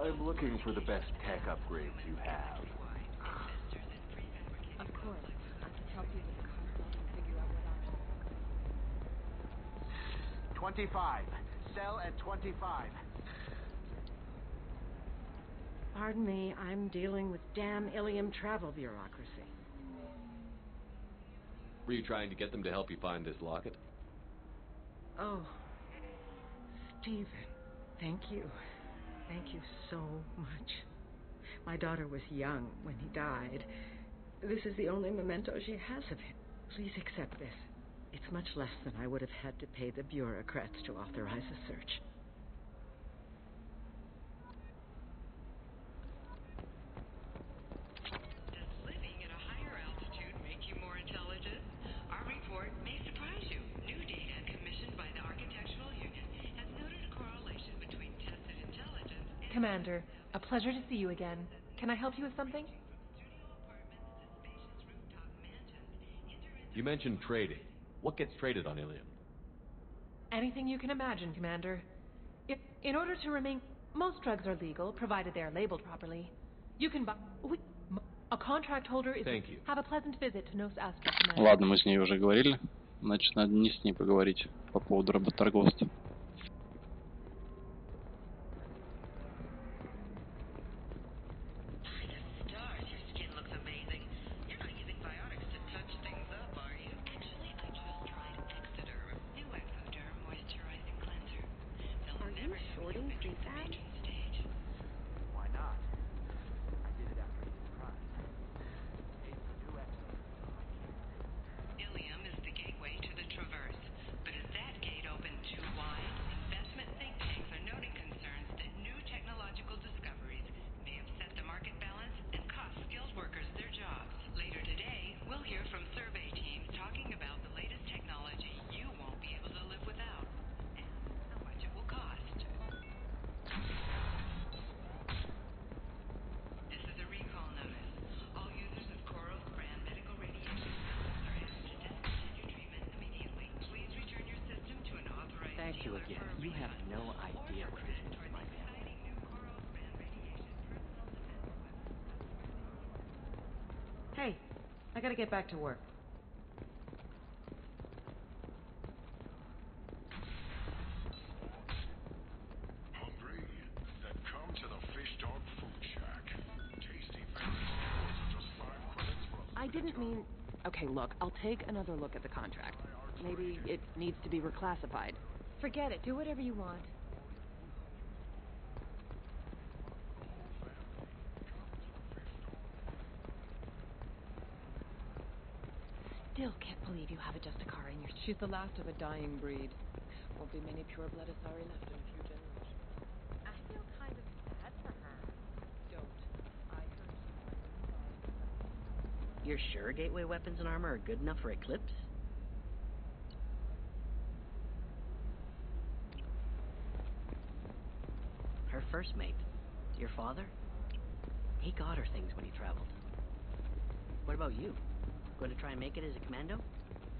I'm looking for the best tech upgrades you have. Of course. I can help you with the consult and figure out what options. 25. Sell at 25. Pardon me, I'm dealing with damn Ilium travel bureaucracy. Were you trying to get them to help you find this locket? Oh, Stephen, thank you. Thank you so much. My daughter was young when he died. This is the only memento she has of him. Please accept this. It's much less than I would have had to pay the bureaucrats to authorize a search. Does living at a higher altitude make you more intelligent? Our report may surprise you. New data commissioned by the Architectural Union has noted a correlation between tested intelligence and... Commander, a pleasure to see you again. Can I help you with something? You mentioned trading. What gets traded on Ilium? Anything you can imagine, Commander. In order to remain... Most drugs are legal, provided they are labeled properly. You can buy... A contract holder is... Thank you. Have a pleasant visit to Nos Astra, Commander. Ладно, мы с ней уже говорили. Значит, надо не с ней поговорить по поводу работорговства. Thank you again. You have no idea what this means to my family. Hey, I gotta get back to work. Hungry? Then come to the Fish Dog Food Shack. Tasty family meals are just 5 credits for a... I didn't mean... Okay, look, I'll take another look at the contract. Maybe it needs to be reclassified. Forget it. Do whatever you want. Still can't believe you have a just a car in your... She's the last of a dying breed. Won't be many pure-blood Asari left in a few generations. I feel kind of sad for her. Don't. I heard she... You're sure gateway weapons and armor are good enough for Eclipse? Her first mate, your father, he got her things when he traveled. What about you? Going to try and make it as a commando?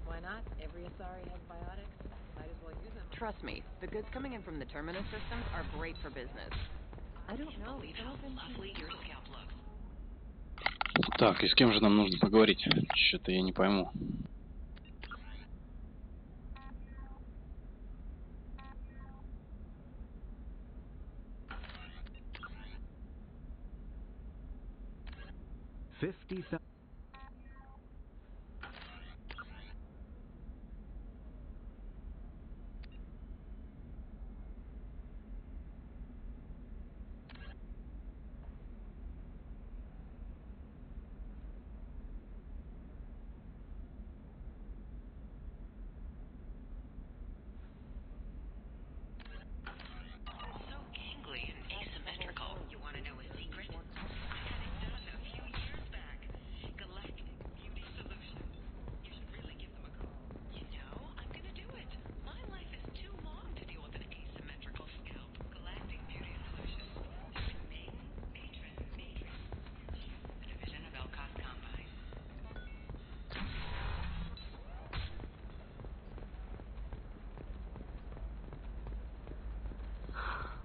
Why not? Every Asari has biotics. Might as well use them. Trust me, the goods coming in from the Terminus systems are great for business. I don't know. Believe how lovely your scalp looks. Так, и с кем же нам нужно поговорить? Что-то я не пойму.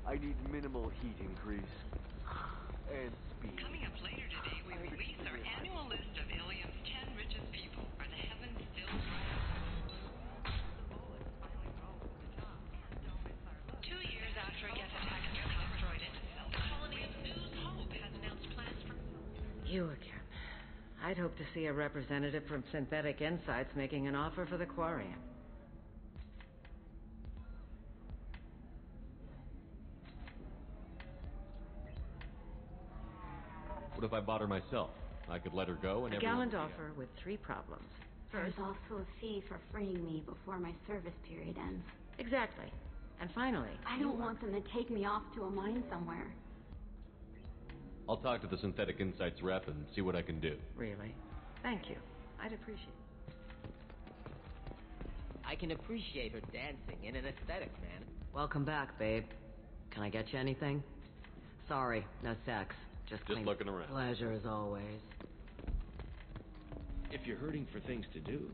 I need minimal heat increase. and speed. Coming up later today, we release our annual list of Ilium's 10 richest people. Are the heavens still bright? 2 years after a Geth attack nearly destroyed it, the colony of News Hope has announced plans for... You again. I'd hope to see a representative from Synthetic Insights making an offer for the Quarian. What if I bought her myself? I could let her go and A everyone gallant would be offer with 3 problems. There's First, also a fee for freeing me before my service period ends. exactly. And finally, I don't want them to take me off to a mine somewhere. I'll talk to the Synthetic Insights rep and see what I can do. Really? Thank you. I'd appreciate it. I can appreciate her dancing in an aesthetic, man. Welcome back, babe. Can I get you anything? Sorry, no sex. Just looking around. Pleasure as always. If you're hurting for things to do,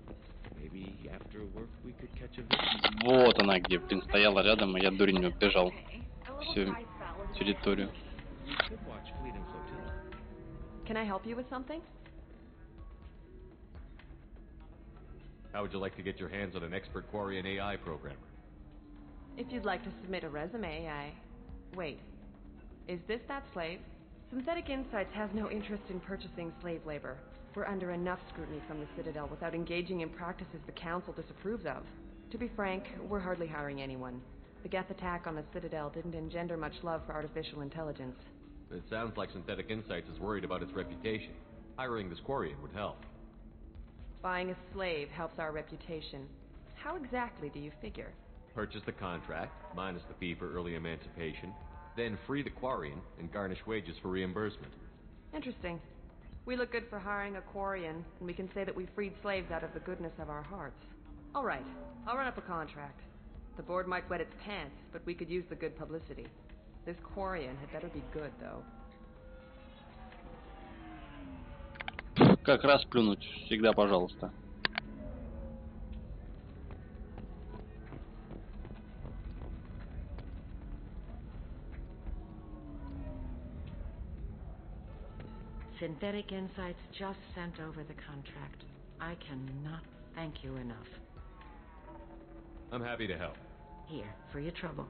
maybe after work we could catch a vision. Вот она где, блин, стояла рядом, и я дурень оббежал всю территорию. You could watch Fleet and Flotilla. Can I help you with something? How would you like to get your hands on an expert Quarian AI programmer? If you'd like to submit a resume, Wait. Is this that slave? Synthetic Insights has no interest in purchasing slave labor. We're under enough scrutiny from the Citadel without engaging in practices the Council disapproves of. To be frank, we're hardly hiring anyone. The Geth attack on the Citadel didn't engender much love for artificial intelligence. It sounds like Synthetic Insights is worried about its reputation. Hiring this Quarian would help. Buying a slave helps our reputation. How exactly do you figure? Purchase the contract, minus the fee for early emancipation, then free the Quarian and garnish wages for reimbursement. Interesting. We look good for hiring a Quarian, and we can say that we freed slaves out of the goodness of our hearts. All right, I'll run up a contract. The board might wet its pants, but we could use the good publicity. This Quarian had better be good, though. Как раз плюнуть, всегда пожалуйста. Synthetic Insights just sent over the contract. I cannot thank you enough. I'm happy to help. Here, for your trouble.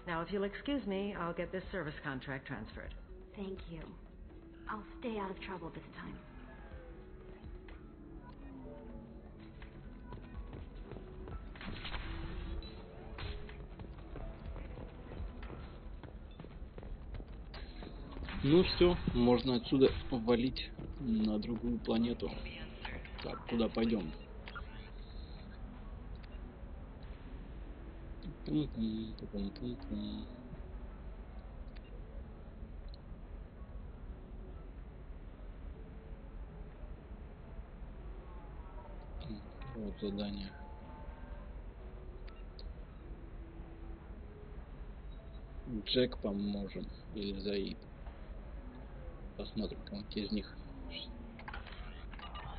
Now, if you'll excuse me, I'll get this service contract transferred. Thank you. I'll stay out of trouble this time. Ну все, можно отсюда валить на другую планету. Так, куда пойдем? Вот задание. Джек поможем или Заид. Посмотрим, кому из них.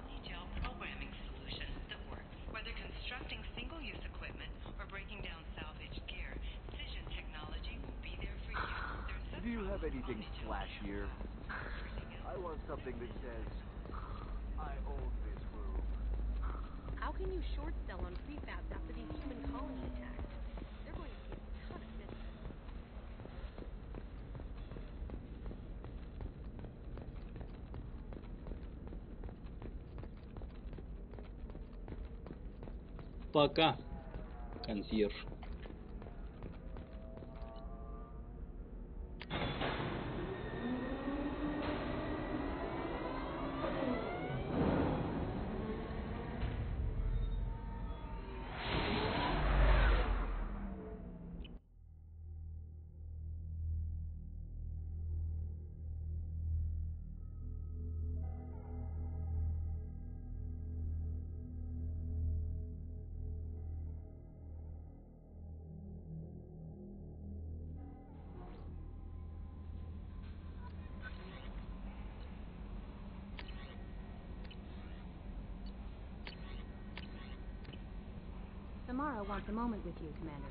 Detailed programming solutions that work, whether constructing single-use equipment or breaking down salvaged gear. Vision technology will be there for you. Do you have anything flashier? I want something that says, I own this room. How can you short sell on prefabs after these human colony attacks? They're going to see a ton of business. Пока, консьерж. Samara wants a moment with you, Commander.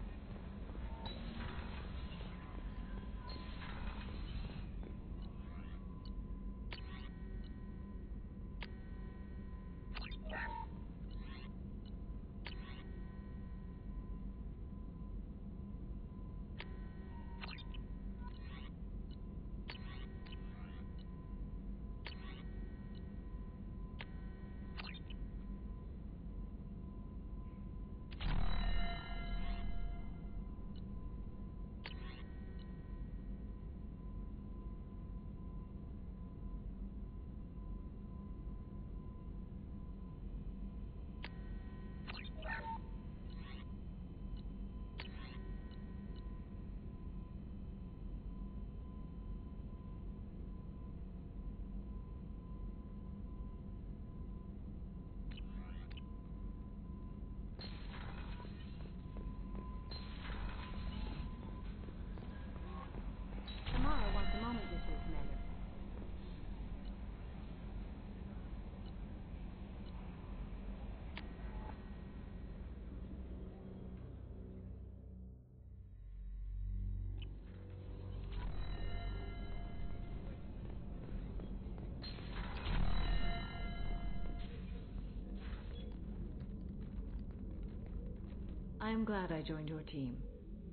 I am glad I joined your team.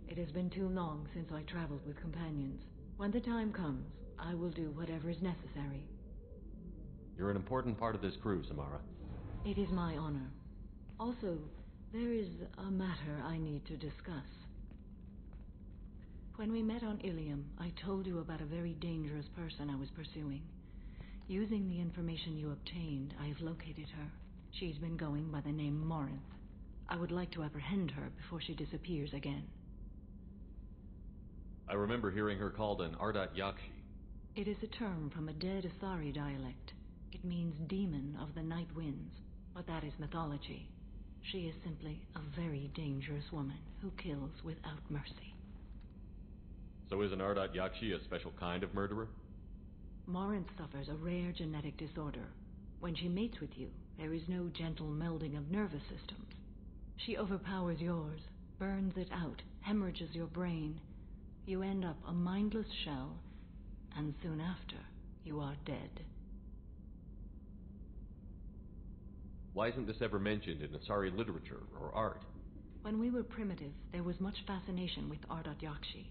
It has been too long since I traveled with companions. When the time comes, I will do whatever is necessary. You're an important part of this crew, Samara. It is my honor. Also, there is a matter I need to discuss. When we met on Ilium, I told you about a very dangerous person I was pursuing. Using the information you obtained, I have located her. She's been going by the name Morinth. I would like to apprehend her before she disappears again. I remember hearing her called an Ardat Yakshi. It is a term from a dead Asari dialect. It means demon of the night winds, but that is mythology. She is simply a very dangerous woman who kills without mercy. So is an Ardat Yakshi a special kind of murderer? Morinth suffers a rare genetic disorder. When she mates with you, there is no gentle melding of nervous systems. She overpowers yours, burns it out, hemorrhages your brain. You end up a mindless shell, and soon after, you are dead. Why isn't this ever mentioned in Asari literature or art? When we were primitive, there was much fascination with Ardat Yakshi.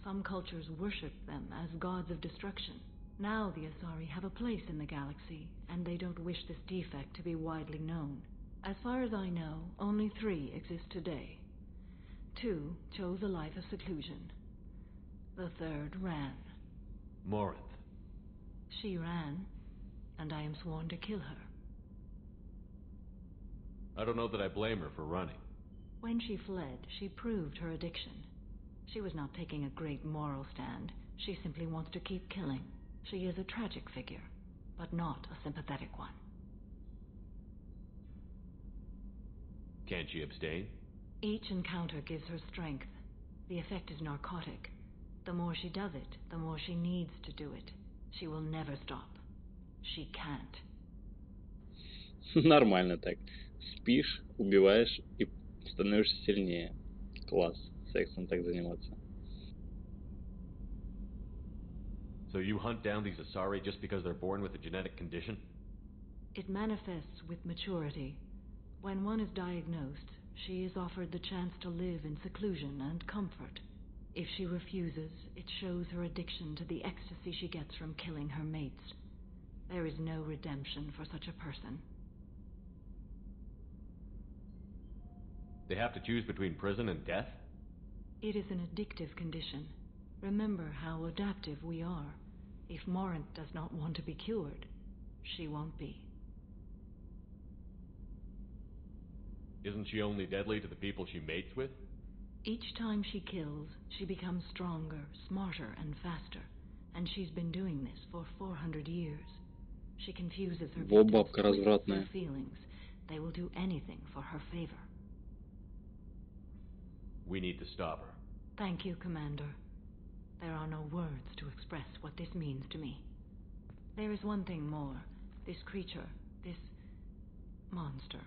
Some cultures worshipped them as gods of destruction. Now the Asari have a place in the galaxy, and they don't wish this defect to be widely known. As far as I know, only 3 exist today. 2 chose a life of seclusion. The 3rd ran. Morinth. She ran, and I am sworn to kill her. I don't know that I blame her for running. When she fled, she proved her addiction. She was not taking a great moral stand. She simply wants to keep killing. She is a tragic figure, but not a sympathetic one. Can't she abstain? Each encounter gives her strength. The effect is narcotic. The more she does it, the more she needs to do it. She will never stop. She can't. Нормально так. Спишь, убиваешь и становишься сильнее. Класс. Сексом так заниматься. So you hunt down these Asari just because they're born with a genetic condition? It manifests with maturity. When one is diagnosed, she is offered the chance to live in seclusion and comfort. If she refuses, it shows her addiction to the ecstasy she gets from killing her mates. There is no redemption for such a person. They have to choose between prison and death? It is an addictive condition. Remember how adaptive we are. If Morinth does not want to be cured, she won't be. Isn't she only deadly to the people she mates with? Each time she kills, she becomes stronger, smarter, and faster. And she's been doing this for 400 years. She confuses her victims with their feelings. They will do anything for her favor. We need to stop her. Thank you, Commander. There are no words to express what this means to me. There is one thing more. This creature, this monster.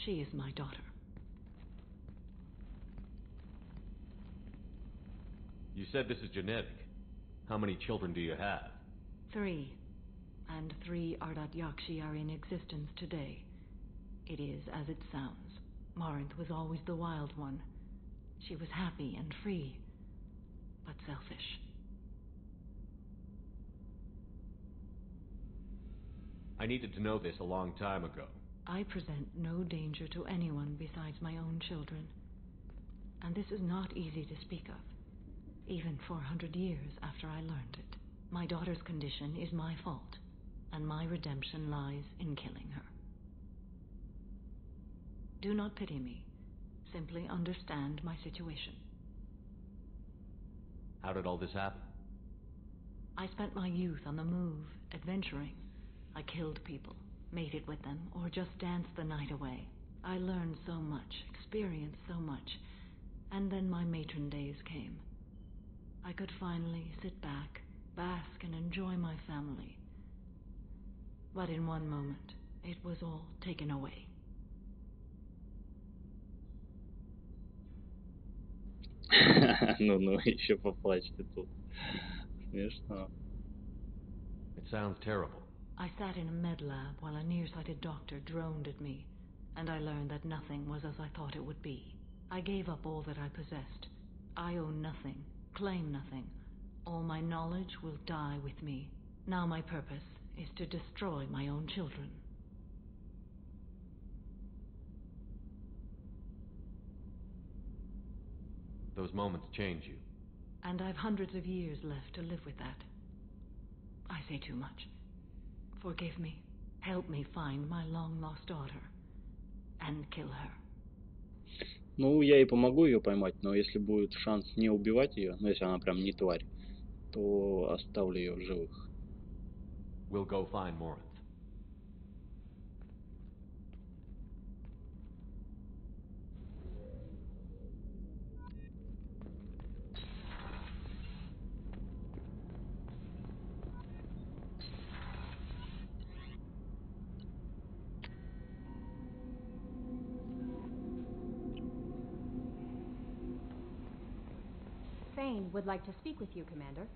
She is my daughter. You said this is genetic. How many children do you have? 3. And 3 Ardat Yakshi are in existence today. It is as it sounds. Morinth was always the wild one. She was happy and free, but selfish. I needed to know this a long time ago. I present no danger to anyone besides my own children. And this is not easy to speak of, even 400 years after I learned it. My daughter's condition is my fault, and my redemption lies in killing her. Do not pity me. Simply understand my situation. How did all this happen? I spent my youth on the move, adventuring. I killed people, mated with them, or just danced the night away. I learned so much, experienced so much, and then my matron days came. I could finally sit back, bask, and enjoy my family. But in one moment, it was all taken away. Ну, еще поплачьте тут. Смешно. It sounds terrible. I sat in a med lab while a nearsighted doctor droned at me. and I learned that nothing was as I thought it would be. I gave up all that I possessed. I own nothing, claim nothing. All my knowledge will die with me. Now my purpose is to destroy my own children. Those moments change you. And I've hundreds of years left to live with that. I say too much. Forgive me. Help me find my long-lost daughter and kill her. Ну, я и помогу ее поймать, но если будет шанс не убивать ее, ну, если она прям не тварь, то оставлю ее в живых. We'll go find Morinth. Thane would like to speak with you, Commander.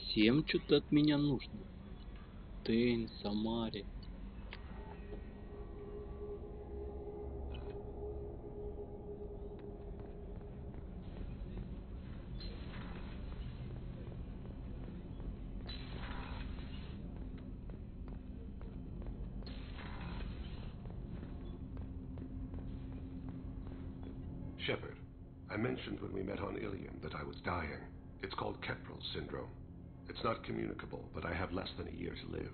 Всем что-то от меня нужно. Тейн, Самаре. Shepard, I mentioned when we met on Ilium that I was dying. It's called Kestrel syndrome. It's not communicable, but I have less than a year to live.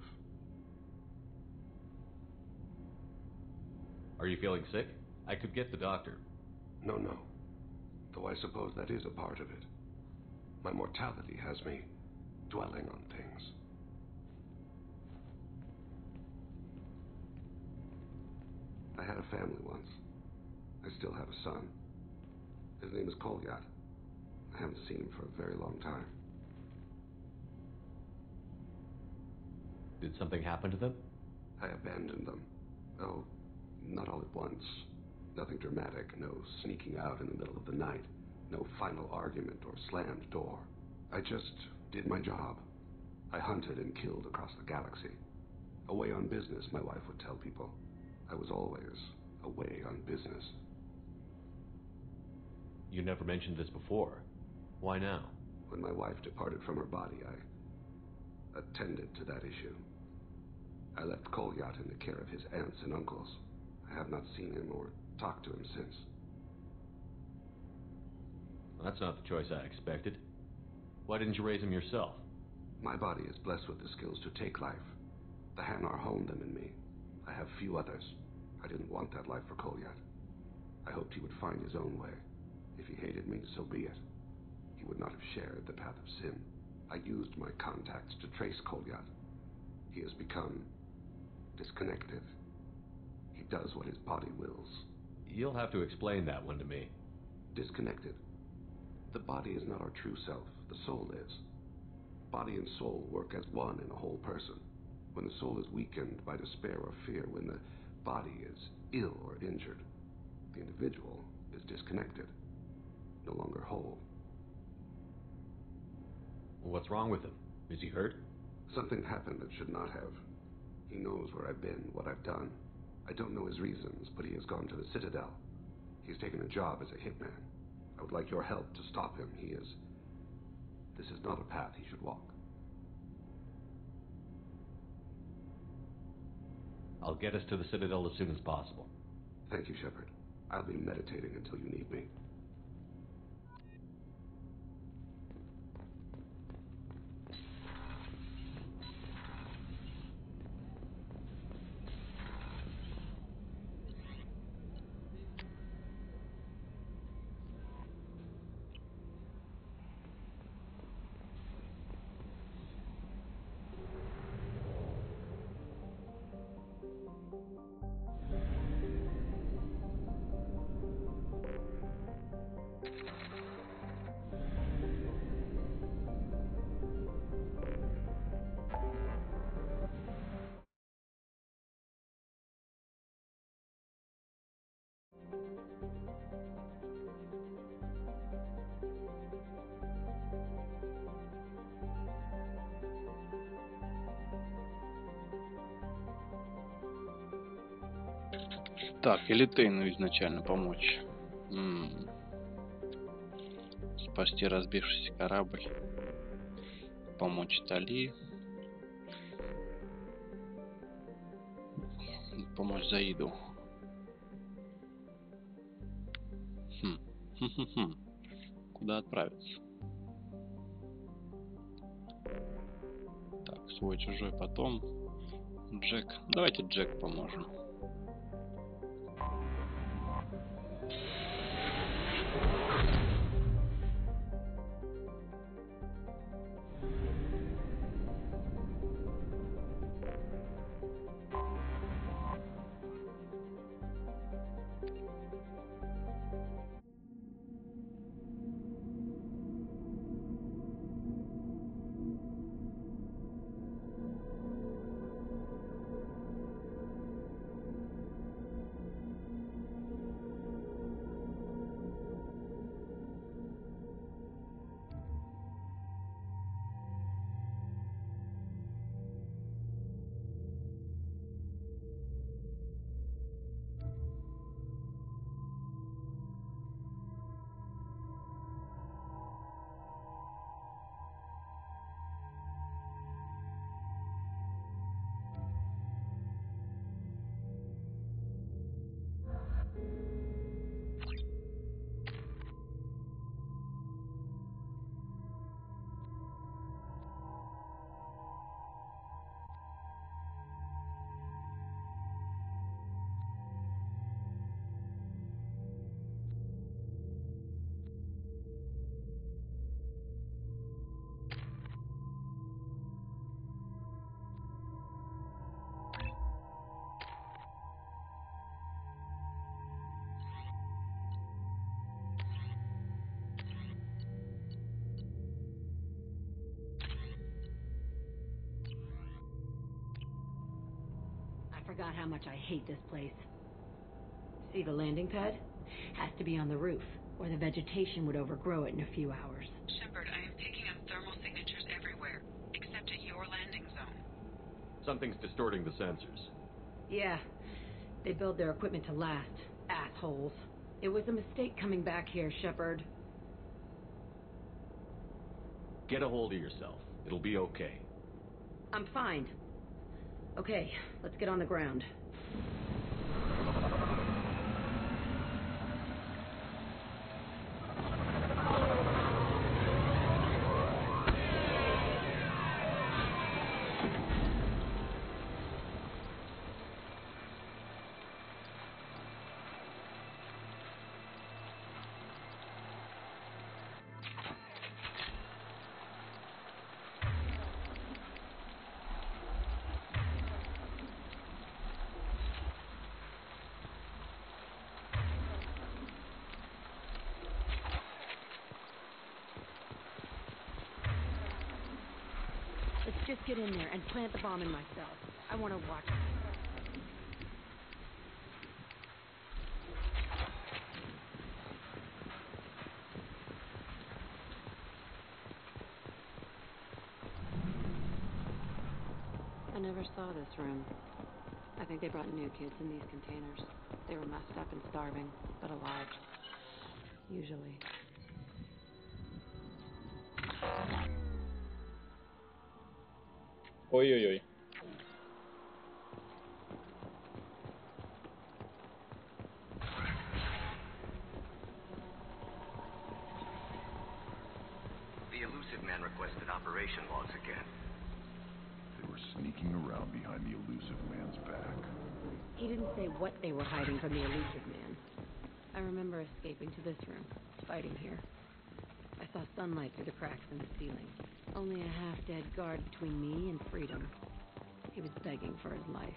Are you feeling sick? I could get the doctor. No. Though I suppose that is a part of it. My mortality has me dwelling on things. I had a family once. I still have a son. His name is Kolyat. I haven't seen him for a very long time. Did something happen to them? I abandoned them. Oh, not all at once. Nothing dramatic, no sneaking out in the middle of the night, no final argument or slammed door. I just did my job. I hunted and killed across the galaxy. Away on business, my wife would tell people. I was always away on business. You never mentioned this before. Why now? When my wife departed from her body, I attended to that issue. I left Kolyat in the care of his aunts and uncles. I have not seen him or talked to him since. Well, that's not the choice I expected. Why didn't you raise him yourself? My body is blessed with the skills to take life. The Hanar honed them in me. I have few others. I didn't want that life for Kolyat. I hoped he would find his own way. If he hated me, so be it. He would not have shared the path of sin. I used my contacts to trace Kolyat. He has become disconnected. He does what his body wills. You'll have to explain that one to me. Disconnected. The body is not our true self. The soul is. Body and soul work as one in a whole person. When the soul is weakened by despair or fear, when the body is ill or injured, the individual is disconnected, no longer whole. What's wrong with him? Is he hurt? Something happened that should not have. He knows where I've been, what I've done. I don't know his reasons, but he has gone to the Citadel. He's taken a job as a hitman. I would like your help to stop him. This is not a path he should walk. I'll get us to the Citadel as soon as possible. Thank you, Shepard. I'll be meditating until you need me. Так, или Тейну изначально помочь. Спасти разбившийся корабль. Помочь Тали. Помочь Заиду. Куда отправиться? Так, свой, чужой, потом. Джек. Давайте Джек поможем. I forgot how much I hate this place. See the landing pad? Has to be on the roof, or the vegetation would overgrow it in a few hours. Shepard, I am picking up thermal signatures everywhere, except at your landing zone. Something's distorting the sensors. Yeah, they build their equipment to last. Assholes. It was a mistake coming back here, Shepard. Get a hold of yourself. It'll be okay. I'm fine. Okay, let's get on the ground. Let's just get in there and plant the bomb in myself. I want to watch it. I never saw this room. I think they brought new kids in these containers. They were messed up and starving, but alive. Usually. Ой-ой-ой. The elusive man requested operation logs again. They were sneaking around behind the elusive man's back. He didn't say what they were hiding from the elusive man. I remember escaping to this room, fighting here. I saw sunlight through the cracks in the ceiling. Only a half-dead guard between me and freedom. He was begging for his life.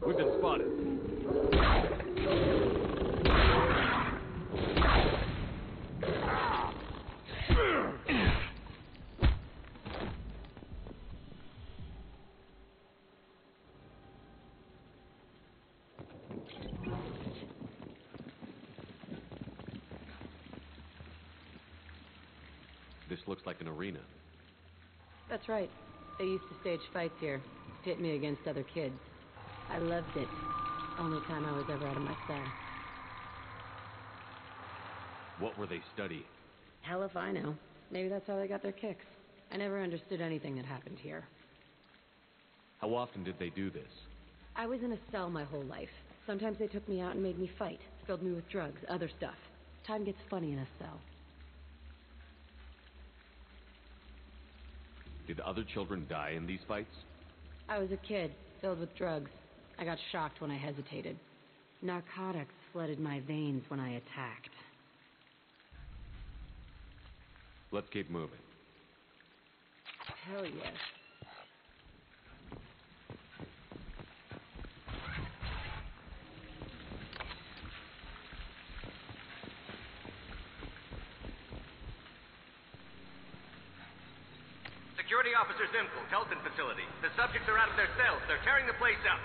We've been spotted. This looks like an arena. That's right. They used to stage fights here, pit me against other kids. I loved it. Only time I was ever out of my cell. What were they studying? Hell if I know. Maybe that's how they got their kicks. I never understood anything that happened here. How often did they do this? I was in a cell my whole life. Sometimes they took me out and made me fight, filled me with drugs, other stuff. Time gets funny in a cell. Did other children die in these fights? I was a kid, filled with drugs. I got shocked when I hesitated. Narcotics flooded my veins when I attacked. Let's keep moving. Hell yes. Security Officer Zimkel, Telton facility. The subjects are out of their cells. They're tearing the place up.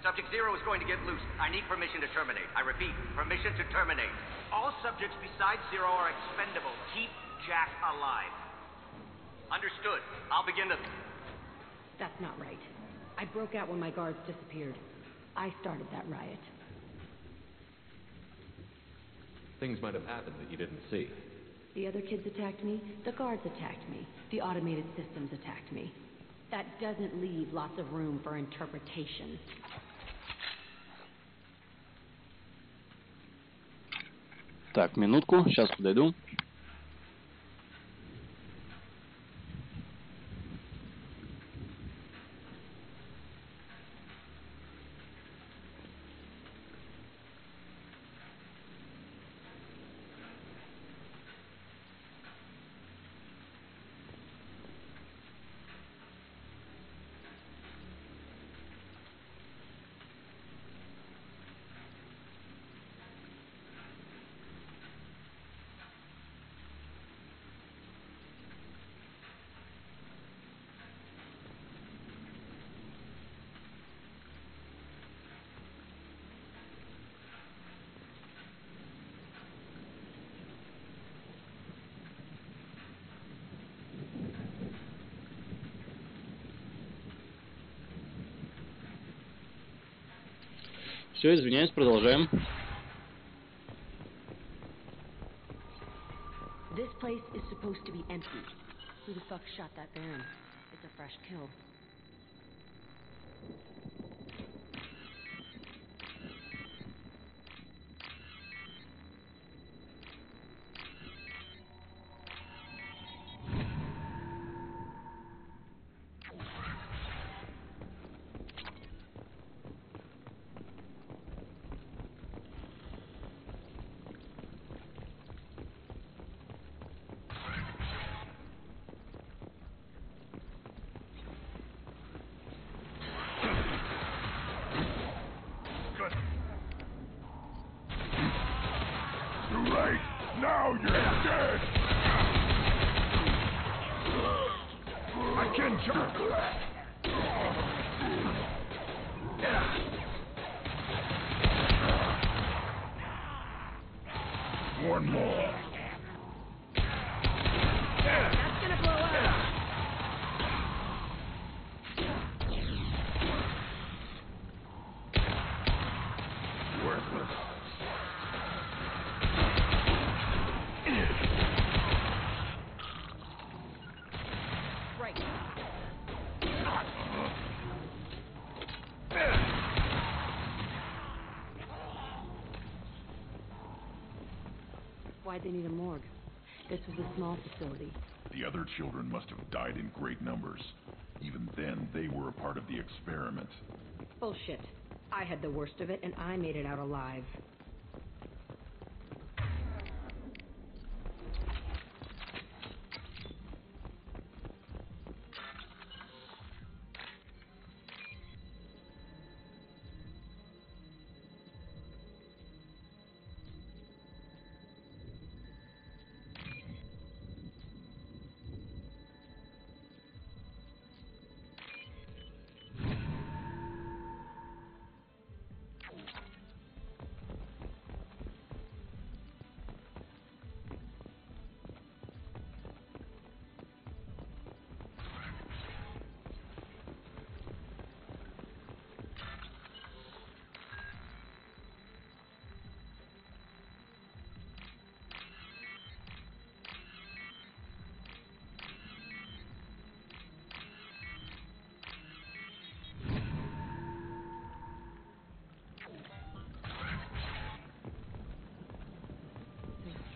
Subject 0 is going to get loose. I need permission to terminate. I repeat, permission to terminate. All subjects besides 0 are expendable. Keep Jack alive. Understood. I'll begin the... That's not right. I broke out when my guards disappeared. I started that riot. Things might have happened that you didn't see. The other kids attacked me, the guards attacked me, the automated systems attacked me. That doesn't leave lots of room for interpretation. Так, минутку, сейчас подойду. Все, извиняюсь, продолжаем. This place is supposed to be empty. Who the fuck shot that Baron? It's a fresh kill. Right now you're dead! I can jump! One more. That's gonna blow up! Worthless. Right. Why'd they need a morgue? This was a small facility. The other children must have died in great numbers. Even then, they were a part of the experiment. Bullshit. I had the worst of it, and I made it out alive.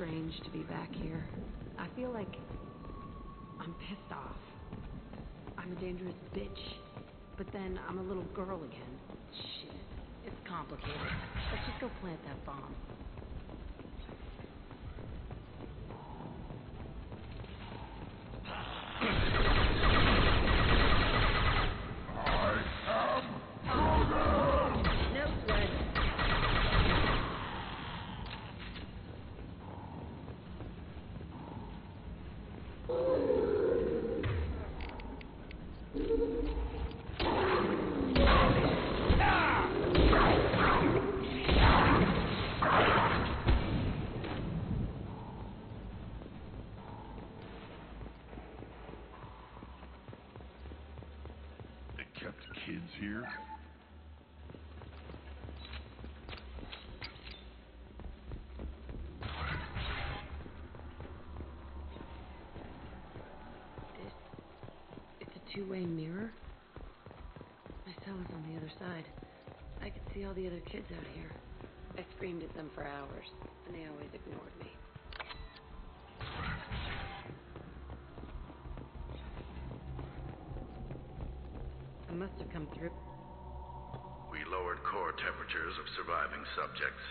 strange to be back here. I feel like I'm pissed off. I'm a dangerous bitch. But then I'm a little girl again. Shit. It's complicated. Let's just go plant that bomb. Kids here? It's a two-way mirror? My cell is on the other side. I could see all the other kids out here. I screamed at them for hours, and they always ignored me. I must have come through. We lowered core temperatures of surviving subjects,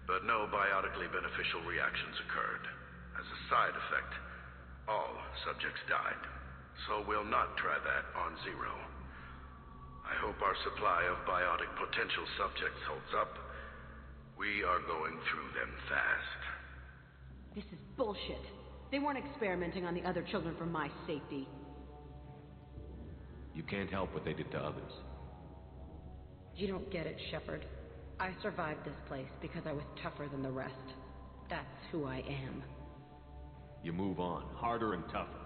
but no biotically beneficial reactions occurred. As a side effect, all subjects died. So we'll not try that on Zero. I hope our supply of biotic potential subjects holds up. We are going through them fast. This is bullshit. They weren't experimenting on the other children for my safety. You can't help what they did to others. You don't get it, Shepard. I survived this place because I was tougher than the rest. That's who I am. You move on, harder and tougher.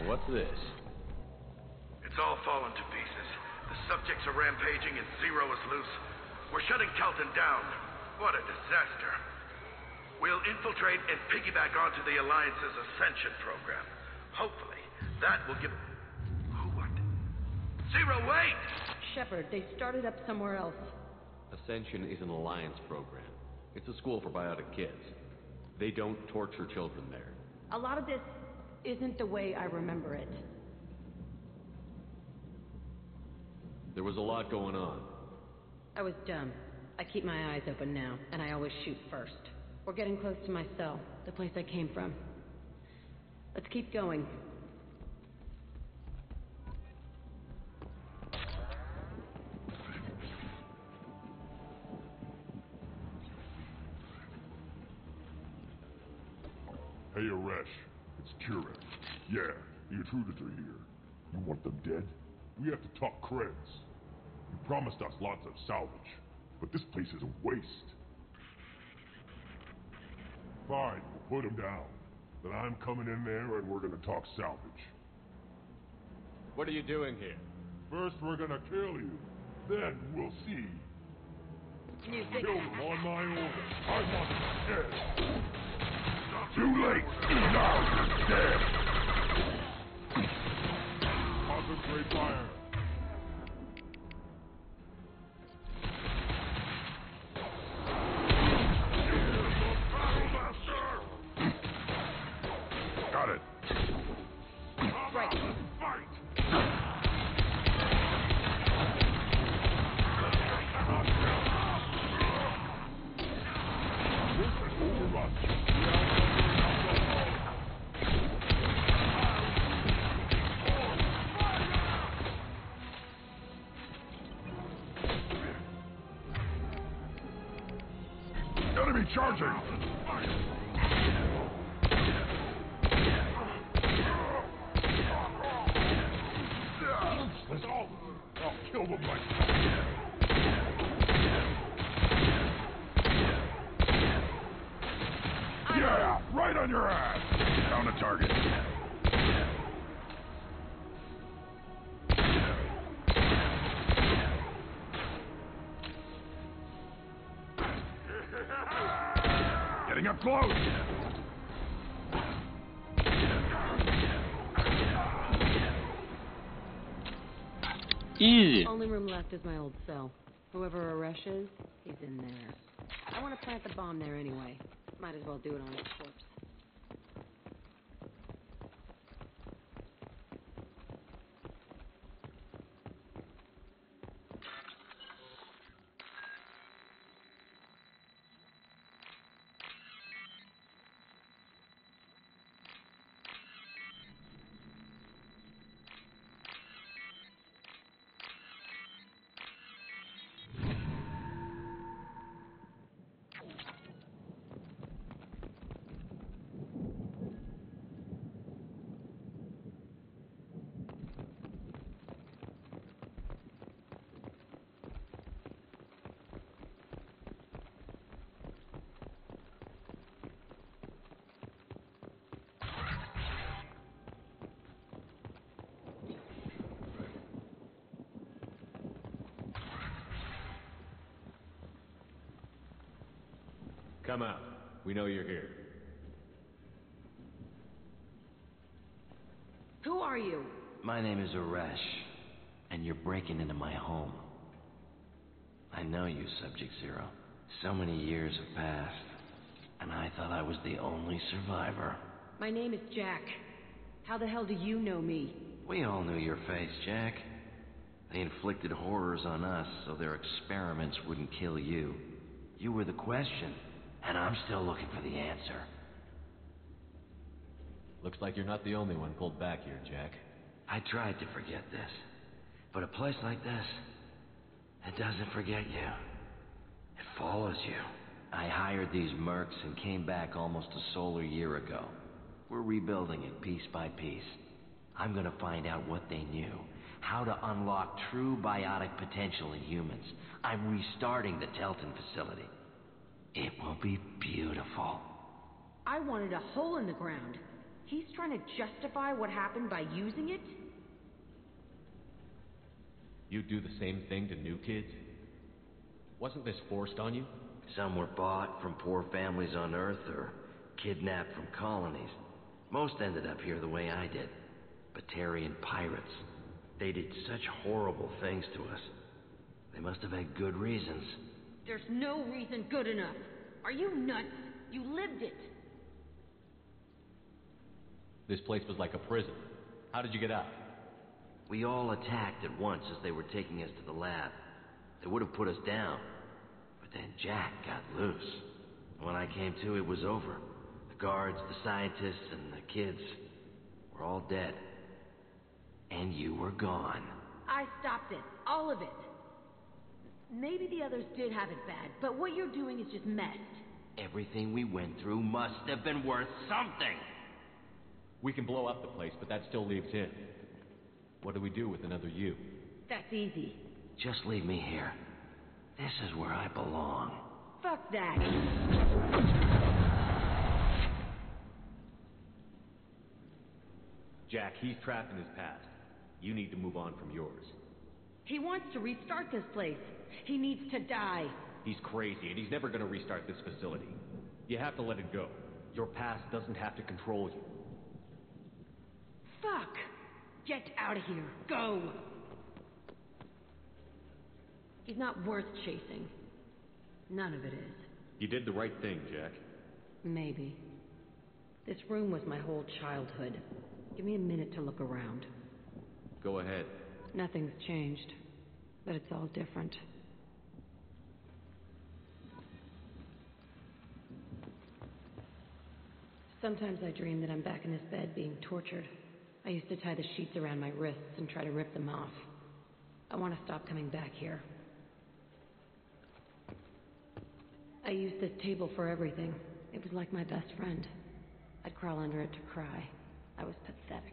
What's this? It's all fallen to pieces. The subjects are rampaging and Zero is loose. We're shutting Kelton down. What a disaster. We'll infiltrate and piggyback onto the Alliance's Ascension program. Hopefully, that will give... What? Zero, wait! Shepard, they started up somewhere else. Ascension is an Alliance program. It's a school for biotic kids. They don't torture children there. A lot of this isn't the way I remember it. There was a lot going on. I was dumb. I keep my eyes open now, and I always shoot first. We're getting close to my cell, the place I came from. Let's keep going. Hey, Aresh. It's Kieran. Yeah, the intruders are here. You want them dead? We have to talk creds. You promised us lots of salvage, but this place is a waste. Fine, we'll put them down. Then I'm coming in there and we're gonna talk salvage. What are you doing here? First we're gonna kill you. Then we'll see. Kill them on my orders. I want them dead. Too late! Now you're dead! Concentrate fire! Got it! Right. Fight! This is overrun. Enemy charging! Let's all... I'll kill them like yeah! Right on your ass! Down to target. close! Easy. Only room left is my old cell. Whoever Aresh is, he's in there. I want to plant the bomb there anyway. Might as well do it on his corpse. Come out. We know you're here. Who are you? My name is Aresh, and you're breaking into my home. I know you, Subject Zero. So many years have passed, and I thought I was the only survivor. My name is Jack. How the hell do you know me? We all knew your face, Jack. They inflicted horrors on us so their experiments wouldn't kill you. You were the question, and I'm still looking for the answer. Looks like you're not the only one pulled back here, Jack. I tried to forget this, but a place like this, it doesn't forget you. It follows you. I hired these mercs and came back almost a solar year ago. We're rebuilding it piece by piece. I'm gonna find out what they knew, how to unlock true biotic potential in humans. I'm restarting the Telton facility. It will be beautiful. I wanted a hole in the ground. He's trying to justify what happened by using it? You do the same thing to new kids? Wasn't this forced on you? Some were bought from poor families on Earth or kidnapped from colonies. Most ended up here the way I did. Batarian pirates. They did such horrible things to us. They must have had good reasons. There's no reason good enough. Are you nuts? You lived it. This place was like a prison. How did you get out? We all attacked at once as they were taking us to the lab. They would have put us down. But then Jack got loose. When I came to, it was over. The guards, the scientists, and the kids were all dead. And you were gone. I stopped it. All of it. Maybe the others did have it bad, but what you're doing is just messed. Everything we went through must have been worth something. We can blow up the place, but that still leaves him. What do we do with another you? That's easy. Just leave me here. This is where I belong. Fuck that. Jack, he's trapped in his past. You need to move on from yours. He wants to restart this place. He needs to die. He's crazy, and he's never going to restart this facility. You have to let it go. Your past doesn't have to control you. Fuck! Get out of here. Go! He's not worth chasing. None of it is. You did the right thing, Jack. Maybe. This room was my whole childhood. Give me a minute to look around. Go ahead. Nothing's changed, but it's all different. Sometimes I dream that I'm back in this bed being tortured. I used to tie the sheets around my wrists and try to rip them off. I want to stop coming back here. I used this table for everything. It was like my best friend. I'd crawl under it to cry. I was pathetic.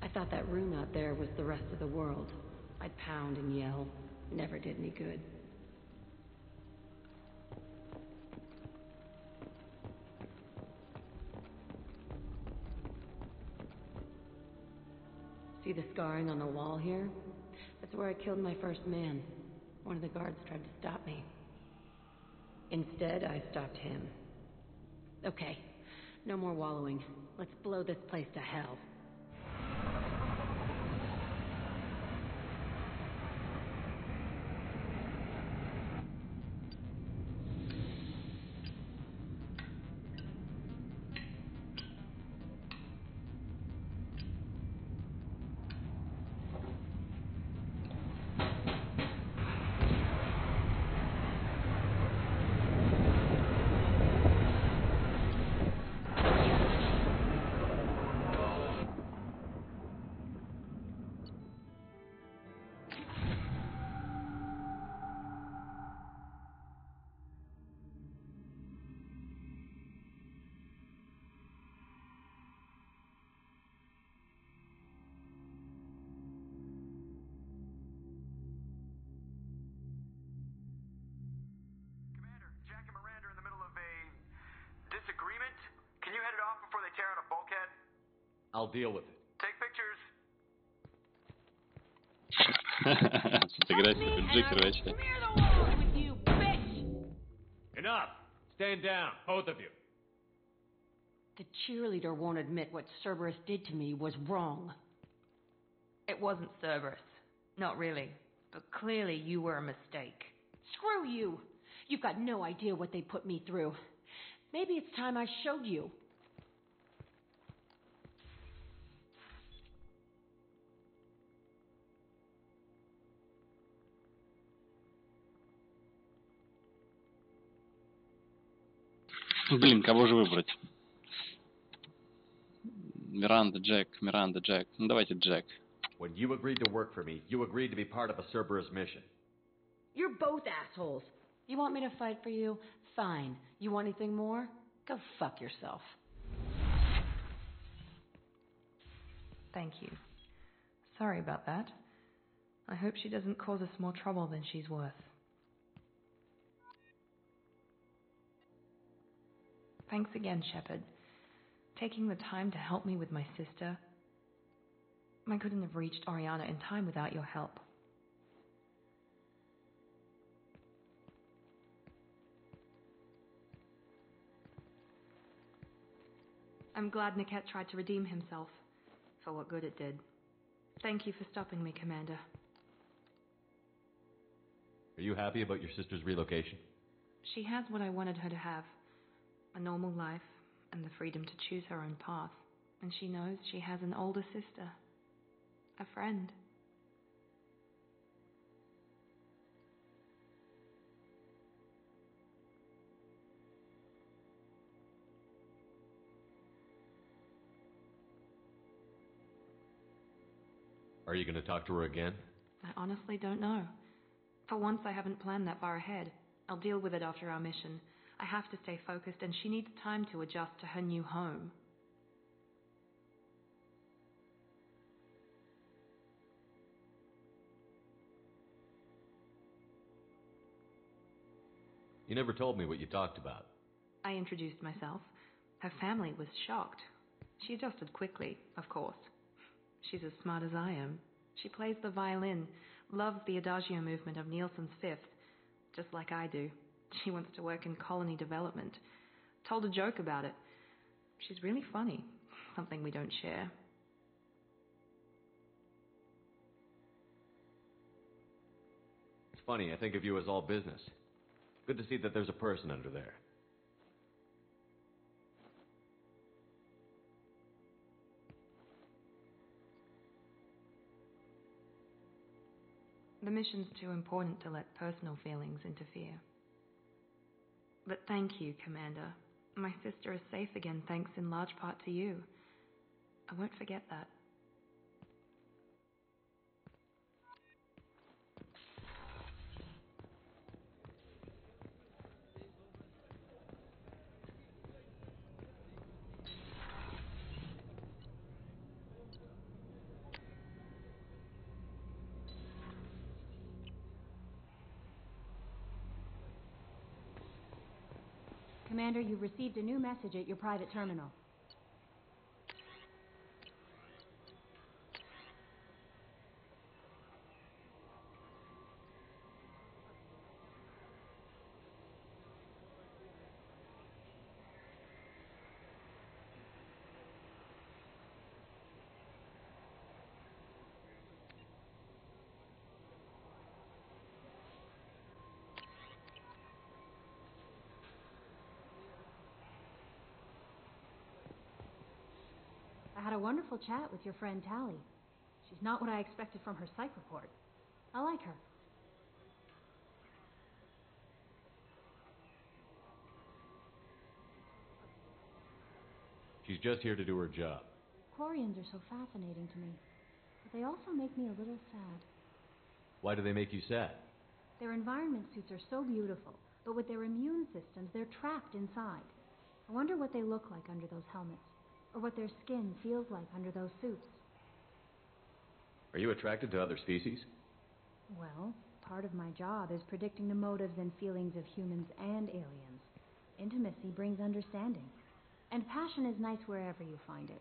I thought that room out there was the rest of the world. I'd pound and yell. Never did any good. See the scarring on the wall here? That's where I killed my first man. One of the guards tried to stop me. Instead, I stopped him. Okay, no more wallowing. Let's blow this place to hell. Disagreement? Can you head it off before they tear out a bulkhead? I'll deal with it. Take pictures. Сфотографируй Джекера вообще. Enough! Stand down, both of you. The cheerleader won't admit what Cerberus did to me was wrong. It wasn't Cerberus. Not really. But clearly you were a mistake. Screw you! You've got no idea what they put me through. Maybe it's time I showed you. Блин, кого же выбрать? Миранда, Джек, Миранда, Джек. Ну давайте Джек. When you agreed to work for me, you agreed to be part of a Cerberus mission. You're both assholes. You want me to fight for you? Fine. You want anything more? Go fuck yourself. Thank you. Sorry about that. I hope she doesn't cause us more trouble than she's worth. Thanks again, Shepard. Taking the time to help me with my sister. I couldn't have reached Oriana in time without your help. I'm glad Niket tried to redeem himself, for what good it did. Thank you for stopping me, Commander. Are you happy about your sister's relocation? She has what I wanted her to have. A normal life, and the freedom to choose her own path. And she knows she has an older sister. A friend. Are you going to talk to her again? I honestly don't know. For once, I haven't planned that far ahead. I'll deal with it after our mission. I have to stay focused, and she needs time to adjust to her new home. You never told me what you talked about. I introduced myself. Her family was shocked. She adjusted quickly, of course. She's as smart as I am. She plays the violin, loves the adagio movement of Nielsen's Fifth, just like I do. She wants to work in colony development. Told a joke about it. She's really funny, something we don't share. It's funny, I think of you as all business. Good to see that there's a person under there. The mission's too important to let personal feelings interfere. But thank you, Commander. My sister is safe again thanks in large part to you. I won't forget that. Commander, you've received a new message at your private terminal. had a wonderful chat with your friend Tally. She's not what I expected from her psych report. I like her. She's just here to do her job. Quarians are so fascinating to me, but they also make me a little sad. Why do they make you sad? Their environment suits are so beautiful, but with their immune systems, they're trapped inside. I wonder what they look like under those helmets, or what their skin feels like under those suits. Are you attracted to other species? Well, part of my job is predicting the motives and feelings of humans and aliens. Intimacy brings understanding. And passion is nice wherever you find it.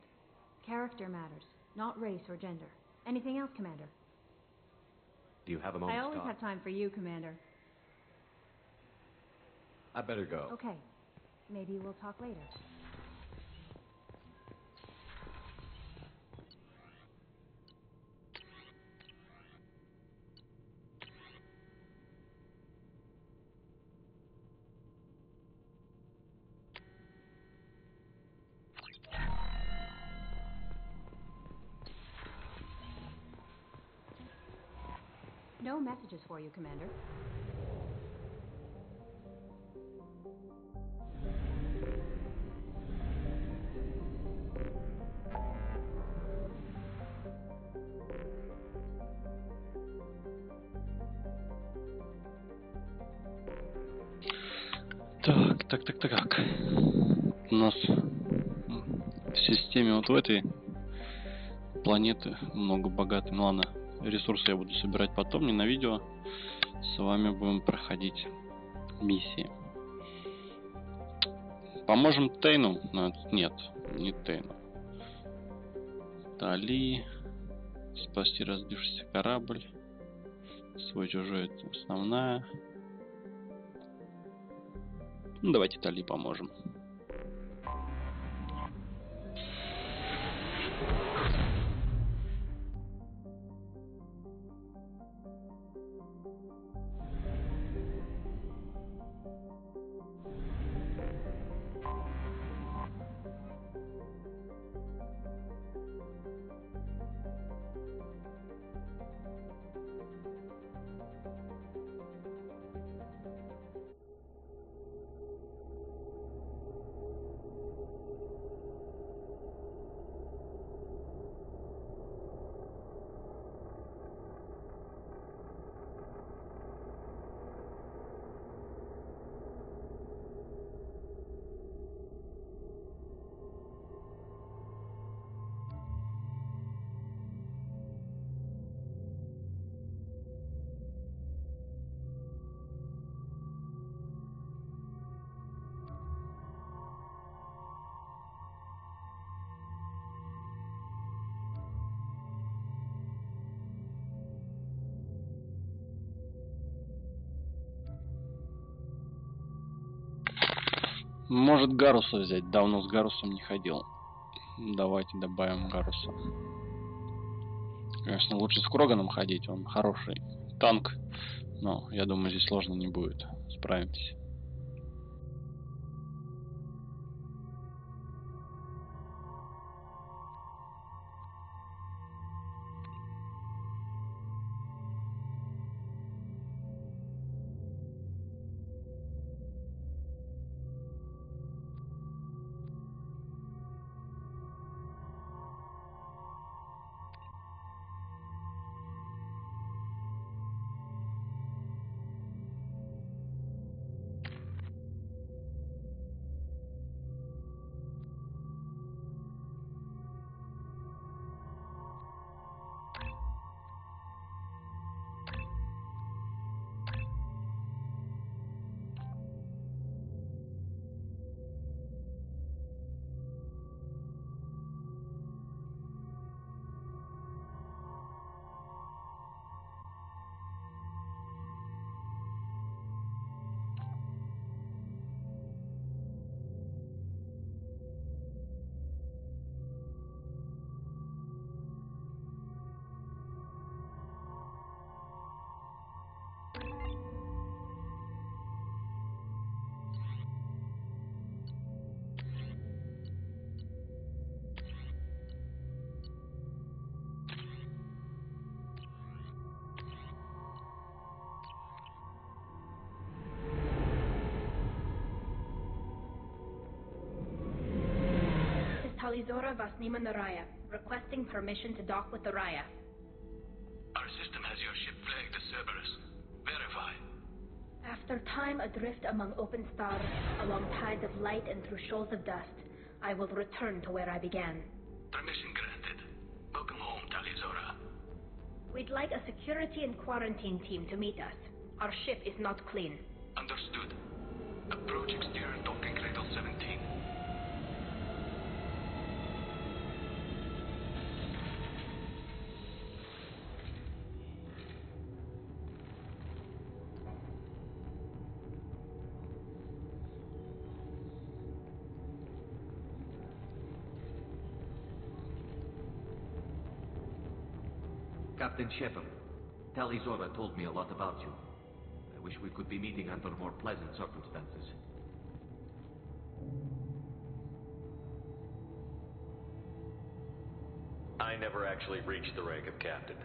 Character matters, not race or gender. Anything else, Commander? Do you have a moment I to always talk? have time for you, Commander. I better go. Okay. Maybe we'll talk later. No messages for you, Commander. Так. У нас в системе вот в этой планеты много богатой. Ну ладно, ресурсы я буду собирать потом, не на видео. С вами будем проходить миссии. Поможем Тейну? Нет, не Тейну. Тали. Спасти разбившийся корабль. Свой-чужой — это основная. Ну, давайте Тали поможем. Может Гаруса взять. Давно с Гарусом не ходил. Давайте добавим Гаруса. Конечно, лучше с Кроганом ходить. Он хороший танк. Но я думаю, здесь сложно не будет. Справимся. Talizora Vasnima Naraya, requesting permission to dock with the Raya. Our system has your ship flagged as Cerberus. Verify. After time adrift among open stars, along tides of light and through shoals of dust, I will return to where I began. Permission granted. Welcome home, Talizora. We'd like a security and quarantine team to meet us. Our ship is not clean. Understood. Approach exterior docking cradle 17. Captain Shepard, Talizora told me a lot about you. I wish we could be meeting under more pleasant circumstances. I never actually reached the rank of captain.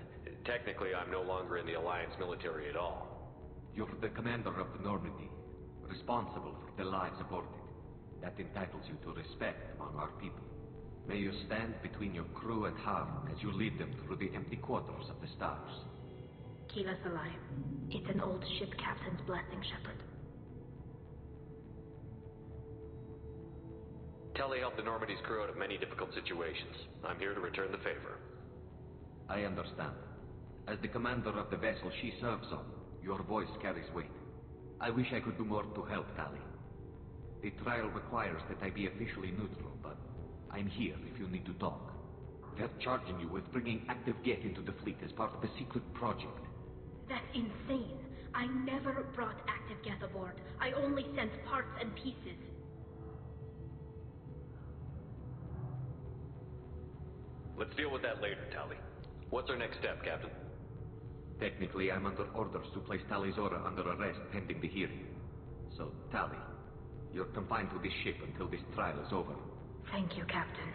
Technically, I'm no longer in the Alliance military at all. You're the commander of the Normandy, responsible for the lives aborted. That entitles you to respect among our people. May you stand between your crew and harm as you lead them through the empty quarters of the stars. Keep us alive. It's an old ship captain's blessing, Shepard. Tali helped the Normandy's crew out of many difficult situations. I'm here to return the favor. I understand. As the commander of the vessel she serves on, your voice carries weight. I wish I could do more to help Tali. The trial requires that I be officially neutral, but I'm here if you need to talk. They're charging you with bringing active Geth into the fleet as part of a secret project. That's insane. I never brought active Geth aboard. I only sent parts and pieces. Let's deal with that later, Tali. What's our next step, Captain? Technically, I'm under orders to place Talizora under arrest pending the hearing. So, Tali, you're confined to this ship until this trial is over. Thank you, Captain.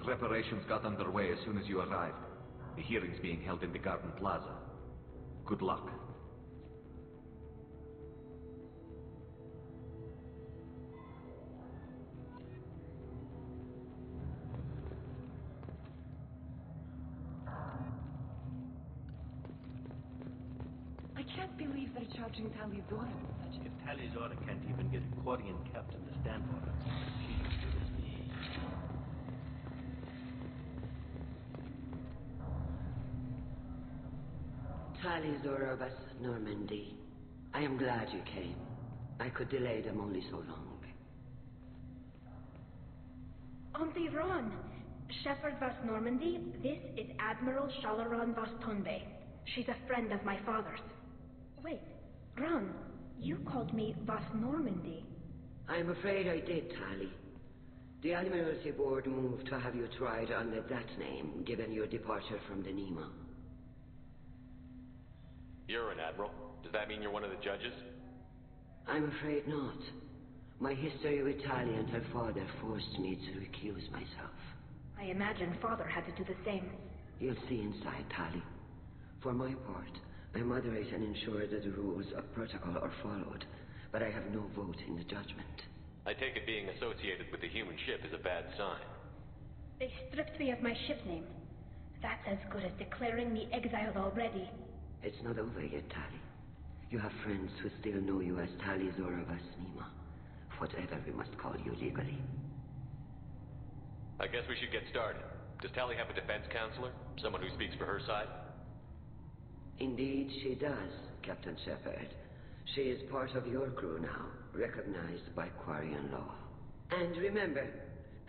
Preparations got underway as soon as you arrived. The hearing's being held in the Garden Plaza. Good luck. I can't believe they're charging Talizora such a... If Talizora can't even get a Quarian captain to stand for her, she's as good as me. Talizora vas Normandy. I am glad you came. I could delay them only so long. Auntie Ron! Shepard vas Normandy, this is Admiral Shalaron vas Tonbe. She's a friend of my father's. Wait, Ron, you called me vas Normandy. I'm afraid I did, Tali. The Admiralty Board moved to have you tried under that name, given your departure from the Nima. You're an admiral. Does that mean you're one of the judges? I'm afraid not. My history with Tali and her father forced me to recuse myself. I imagine father had to do the same. You'll see inside, Tali. For my part, I moderate and ensure that the rules of protocol are followed, but I have no vote in the judgment. I take it being associated with the human ship is a bad sign. They stripped me of my ship name. That's as good as declaring me exiled already. It's not over yet, Tali. You have friends who still know you as Talizora vas Nima. Whatever we must call you legally. I guess we should get started. Does Tali have a defense counselor? Someone who speaks for her side? Indeed, she does, Captain Shepard. She is part of your crew now, recognized by Quarian law. And remember,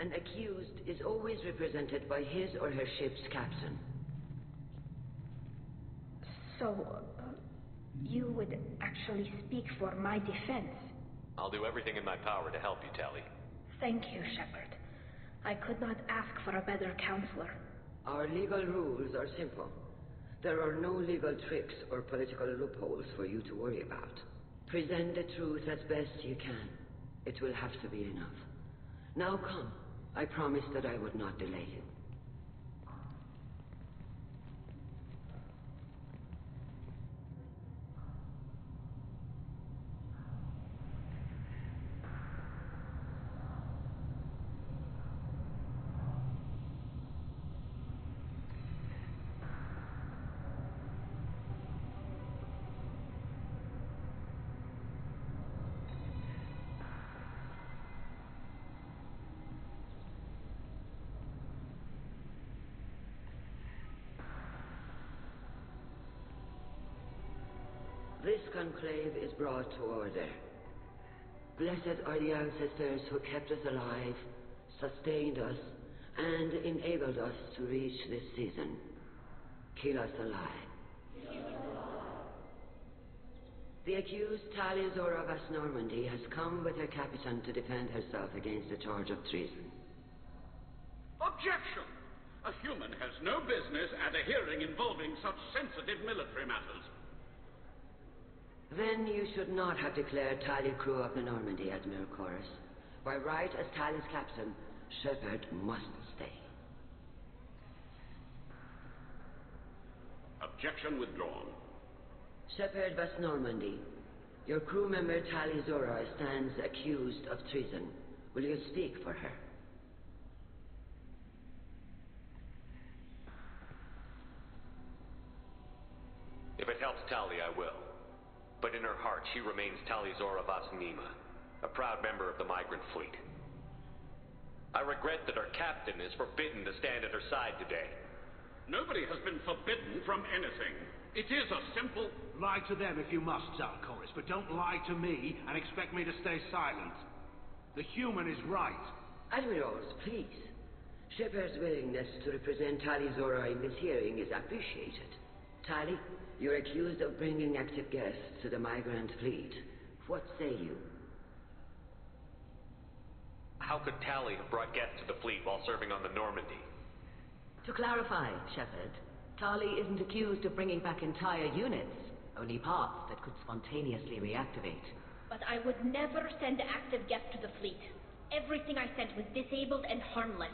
an accused is always represented by his or her ship's captain. So, you would actually speak for my defense? I'll do everything in my power to help you, Tali. Thank you, Shepard. I could not ask for a better counselor. Our legal rules are simple. There are no legal tricks or political loopholes for you to worry about. Present the truth as best you can. It will have to be enough. Now come. I promised that I would not delay you. This conclave is brought to order. Blessed are the ancestors who kept us alive, sustained us, and enabled us to reach this season. Kill us alive. The accused Tali Zora of Normandy has come with her captain to defend herself against a charge of treason. Objection! A human has no business at a hearing involving such sensitive military matters. Then you should not have declared Tali crew of the Normandy, Admiral Chorus. By right as Tali's captain, Shepard must stay. Objection withdrawn. Shepard Vas Normandy, your crew member Tali Zora stands accused of treason. Will you speak for her? If it helps Tali, I will. But in her heart, she remains Tali Zora Vas Nima, a proud member of the migrant fleet. I regret that our captain is forbidden to stand at her side today. Nobody has been forbidden from anything. It is a simple... Lie to them if you must, Zalcoris, but don't lie to me and expect me to stay silent. The human is right. Admirals, please. Shepard's willingness to represent Tali Zora in this hearing is appreciated. Tali, you're accused of bringing active guests to the migrant fleet. What say you? How could Tali have brought guests to the fleet while serving on the Normandy? To clarify, Shepard, Tali isn't accused of bringing back entire units, only parts that could spontaneously reactivate. But I would never send active guests to the fleet. Everything I sent was disabled and harmless.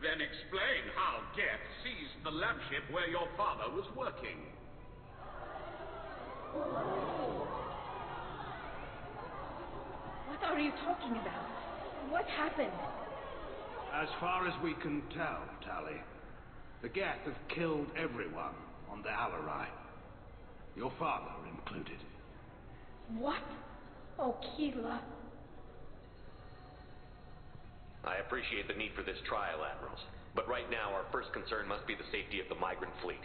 Then explain how Geth seized the lab ship where your father was working. What are you talking about? What happened? As far as we can tell, Tali, the Geth have killed everyone on the Alarai. Your father included. What? Oh, Keela. I appreciate the need for this trial, Admirals. But right now, our first concern must be the safety of the migrant fleet.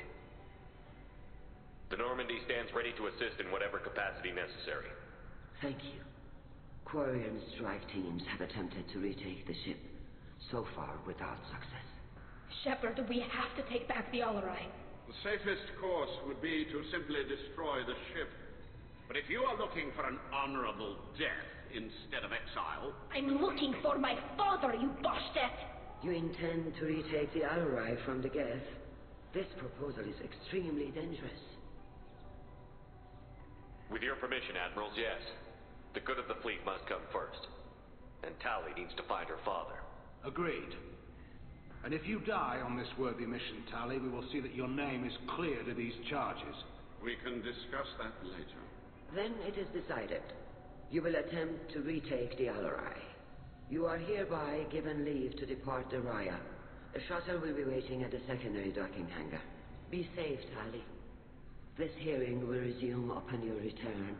The Normandy stands ready to assist in whatever capacity necessary. Thank you. Quarry and strike teams have attempted to retake the ship, so far without success. Shepard, we have to take back the Alarai. The safest course would be to simply destroy the ship. But if you are looking for an honorable death instead of exile... I'm looking for my father, you Boshtet! You intend to retake the Alarai from the Geth? This proposal is extremely dangerous. With your permission, Admirals, yes. The good of the fleet must come first. And Tali needs to find her father. Agreed. And if you die on this worthy mission, Tali, we will see that your name is cleared of these charges. We can discuss that later. Then it is decided. You will attempt to retake the Alarai. You are hereby given leave to depart the Raya. A shuttle will be waiting at the secondary docking hangar. Be safe, Tali. This hearing will resume upon your return,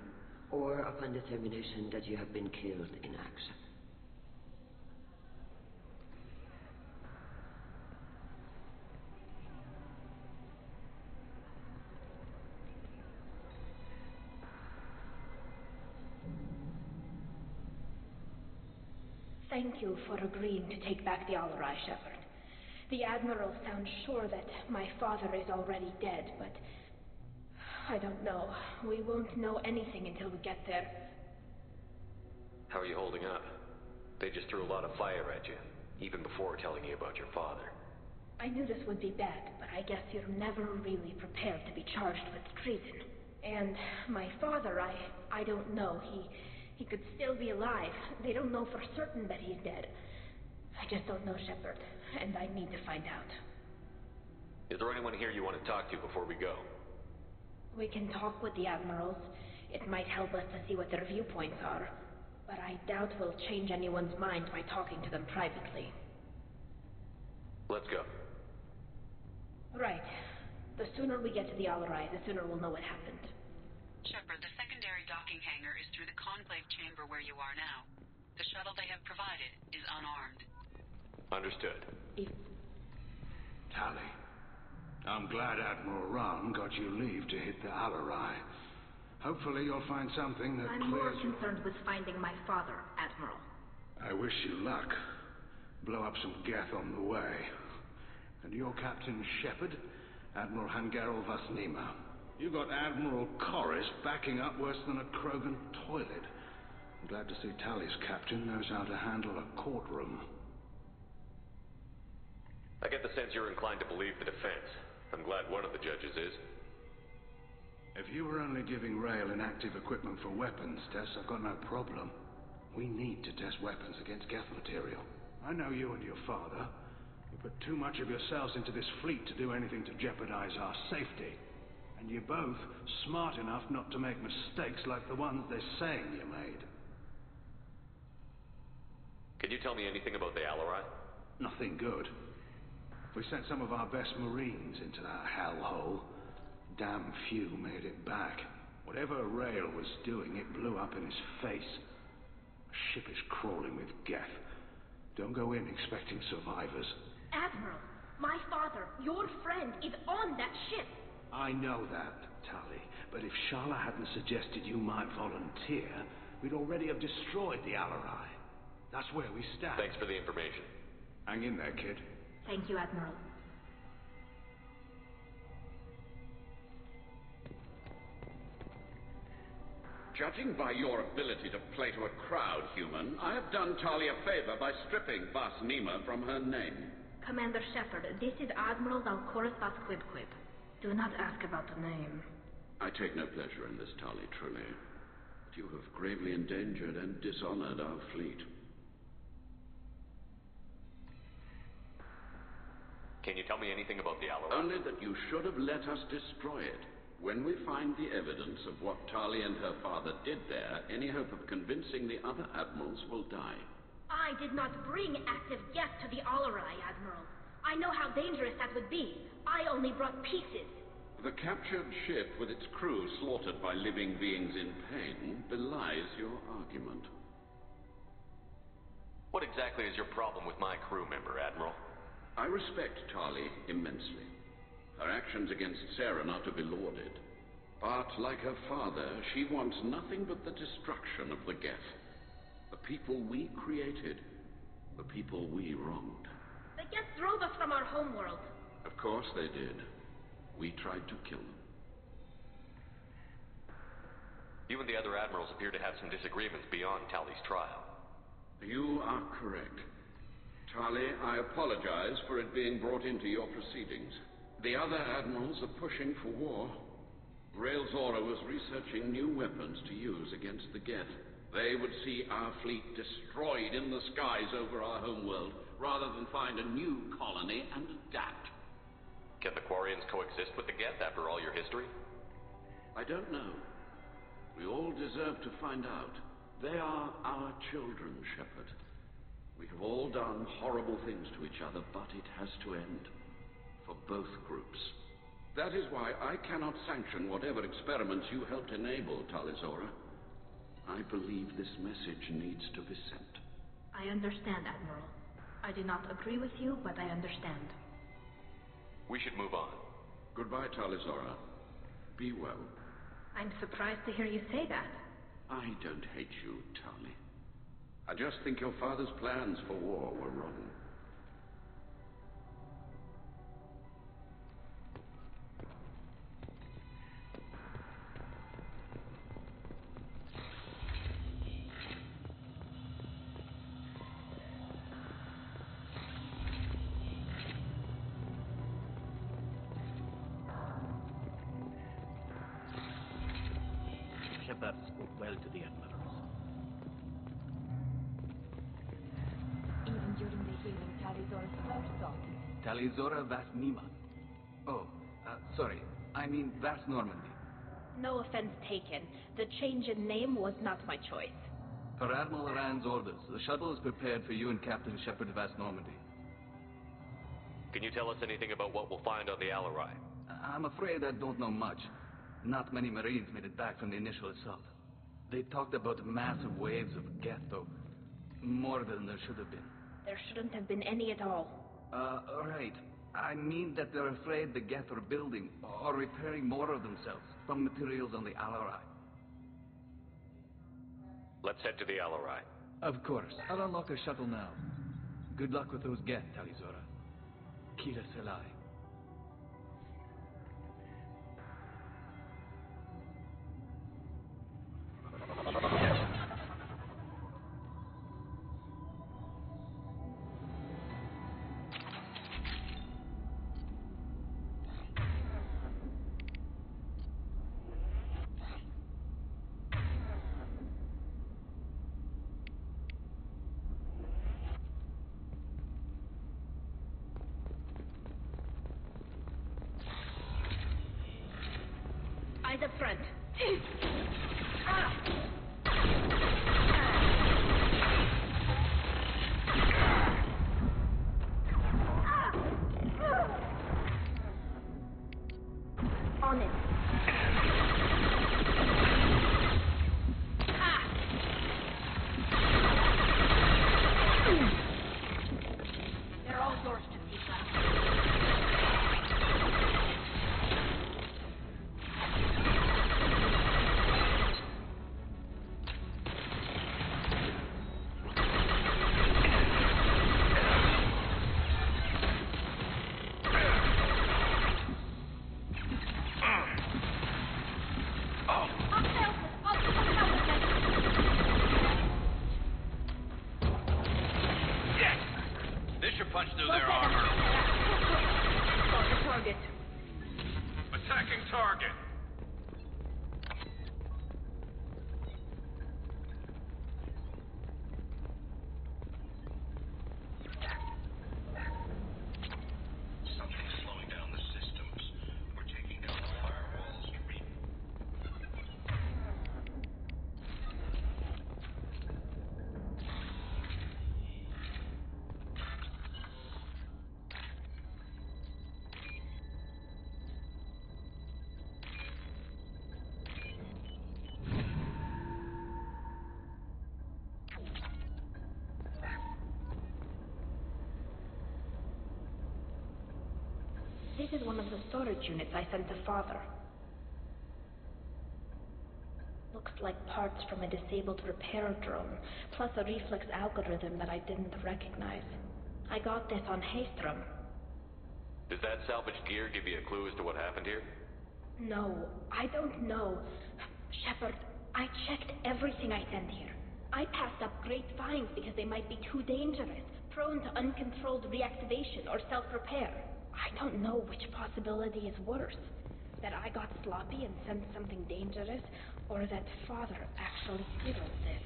or upon determination that you have been killed in action. Thank you for agreeing to take back the Alarai, Shepard. The Admiral sounds sure that my father is already dead, but... I don't know. We won't know anything until we get there. How are you holding up? They just threw a lot of fire at you, even before telling you about your father. I knew this would be bad, but I guess you're never really prepared to be charged with treason. And my father, I don't know. He could still be alive. They don't know for certain that he's dead. I just don't know, Shepard, and I need to find out. Is there anyone here you want to talk to before we go? We can talk with the Admirals. It might help us to see what their viewpoints are. But I doubt we'll change anyone's mind by talking to them privately. Let's go. Right. The sooner we get to the Alarai, the sooner we'll know what happened. Shepard, the secondary docking hangar is through the conclave chamber where you are now. The shuttle they have provided is unarmed. Understood. Tali, I'm glad Admiral Ron got you leave to hit the Alarai. Hopefully you'll find something that I'm more clears... concerned with finding my father, Admiral. I wish you luck. Blow up some geth on the way. And your Captain Shepard, Admiral Hangarel Vasnima. You got Admiral Corris backing up worse than a Krogan toilet. I'm glad to see Tali's captain knows how to handle a courtroom. I get the sense you're inclined to believe the defense. I'm glad one of the judges is. If you were only giving Rail inactive equipment for weapons tests, I've got no problem. We need to test weapons against geth material. I know you and your father. You put too much of yourselves into this fleet to do anything to jeopardize our safety. And you're both smart enough not to make mistakes like the ones they're saying you made. Can you tell me anything about the Alarai? Nothing good. We sent some of our best Marines into that hellhole. Damn few made it back. Whatever Rail was doing, it blew up in his face. The ship is crawling with geth. Don't go in expecting survivors. Admiral, my father, your friend, is on that ship. I know that, Tali, but if Shala hadn't suggested you might volunteer, we'd already have destroyed the Alarai. That's where we stand. Thanks for the information. Hang in there, kid. Thank you, Admiral. Judging by your ability to play to a crowd, human, I have done Tali a favor by stripping Vasnima from her name. Commander Shepard, this is Admiral Valkoris Vasquibquib. Do not ask about the name. I take no pleasure in this, Tali, truly. But you have gravely endangered and dishonored our fleet. Can you tell me anything about the Alarai? Only that you should have let us destroy it. When we find the evidence of what Tali and her father did there, any hope of convincing the other admirals will die. I did not bring active geth to the Alarai, Admiral. I know how dangerous that would be. I only brought pieces. The captured ship with its crew slaughtered by living beings in pain belies your argument. What exactly is your problem with my crew member, Admiral? I respect Tali immensely. Her actions against Saren are to be lauded. But, like her father, she wants nothing but the destruction of the geth. The people we created. The people we wronged. The geth drove us from our homeworld. Of course they did. We tried to kill them. You and the other admirals appear to have some disagreements beyond Tali's trial. You are correct. Tali, I apologize for it being brought into your proceedings. The other admirals are pushing for war. Rail Zora was researching new weapons to use against the geth. They would see our fleet destroyed in the skies over our homeworld, rather than find a new colony and adapt. Can the Quarians coexist with the geth after all your history? I don't know. We all deserve to find out. They are our children, Shepard. We have all done horrible things to each other, but it has to end. For both groups. That is why I cannot sanction whatever experiments you helped enable, Talizora. I believe this message needs to be sent. I understand, Admiral. I do not agree with you, but I understand. We should move on. Goodbye, Talizora. Be well. I'm surprised to hear you say that. I don't hate you, Tali. I just think your father's plans for war were wrong. Shepard spoke well to the admirals. Even during the hearing, Talizora spoke softly. Talizora Vasnima. Oh, sorry. I mean Vas Normandy. No offense taken. The change in name was not my choice. Per Admiral Rand's orders, the shuttle is prepared for you and Captain Shepard Vas Normandy. Can you tell us anything about what we'll find on the Alarai? I'm afraid I don't know much. Not many Marines made it back from the initial assault. They talked about massive waves of geth, though. More than there should have been. There shouldn't have been any at all. Right. I mean that they're afraid the geth are building or repairing more of themselves from materials on the Alarai. Let's head to the LRI. Of course. I'll unlock the shuttle now. Good luck with those geth, Talizora. Kira Selai. Eyes up front. On it. They're all yours, Jessica. Punch through their armor. Target. Attacking target. Something's slowing down the systems. We're taking down the firewalls to read. This is one of the storage units I sent to Father. Looks like parts from a disabled repair drone, plus a reflex algorithm that I didn't recognize. I got this on Haystrom. Does that salvage gear give you a clue as to what happened here? No, I don't know. Shepard, I checked everything I sent here. I passed up great finds because they might be too dangerous, prone to uncontrolled reactivation or self-repair. I don't know which possibility is worse. That I got sloppy and sent something dangerous, or that Father actually did all this.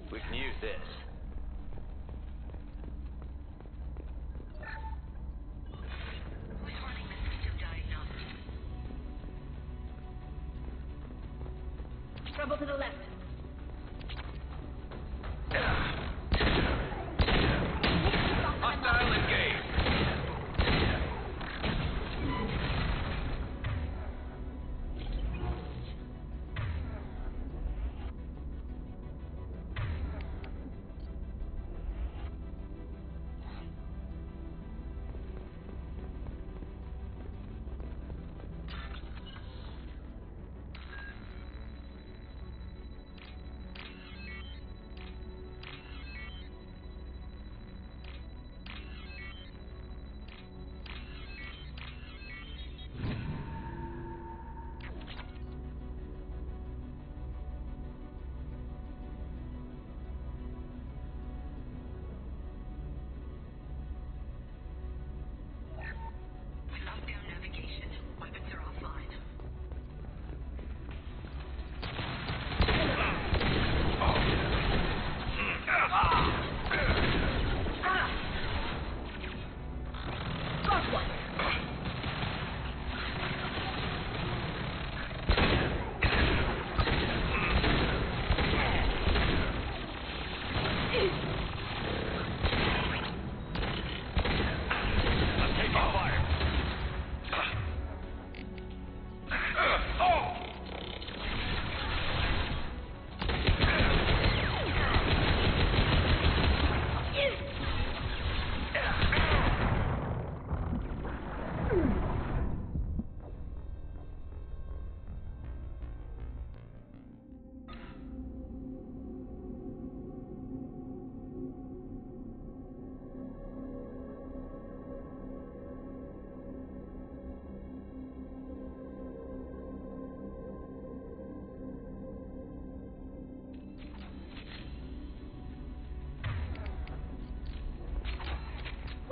We can use this. Trouble to the left. Hostile engaged.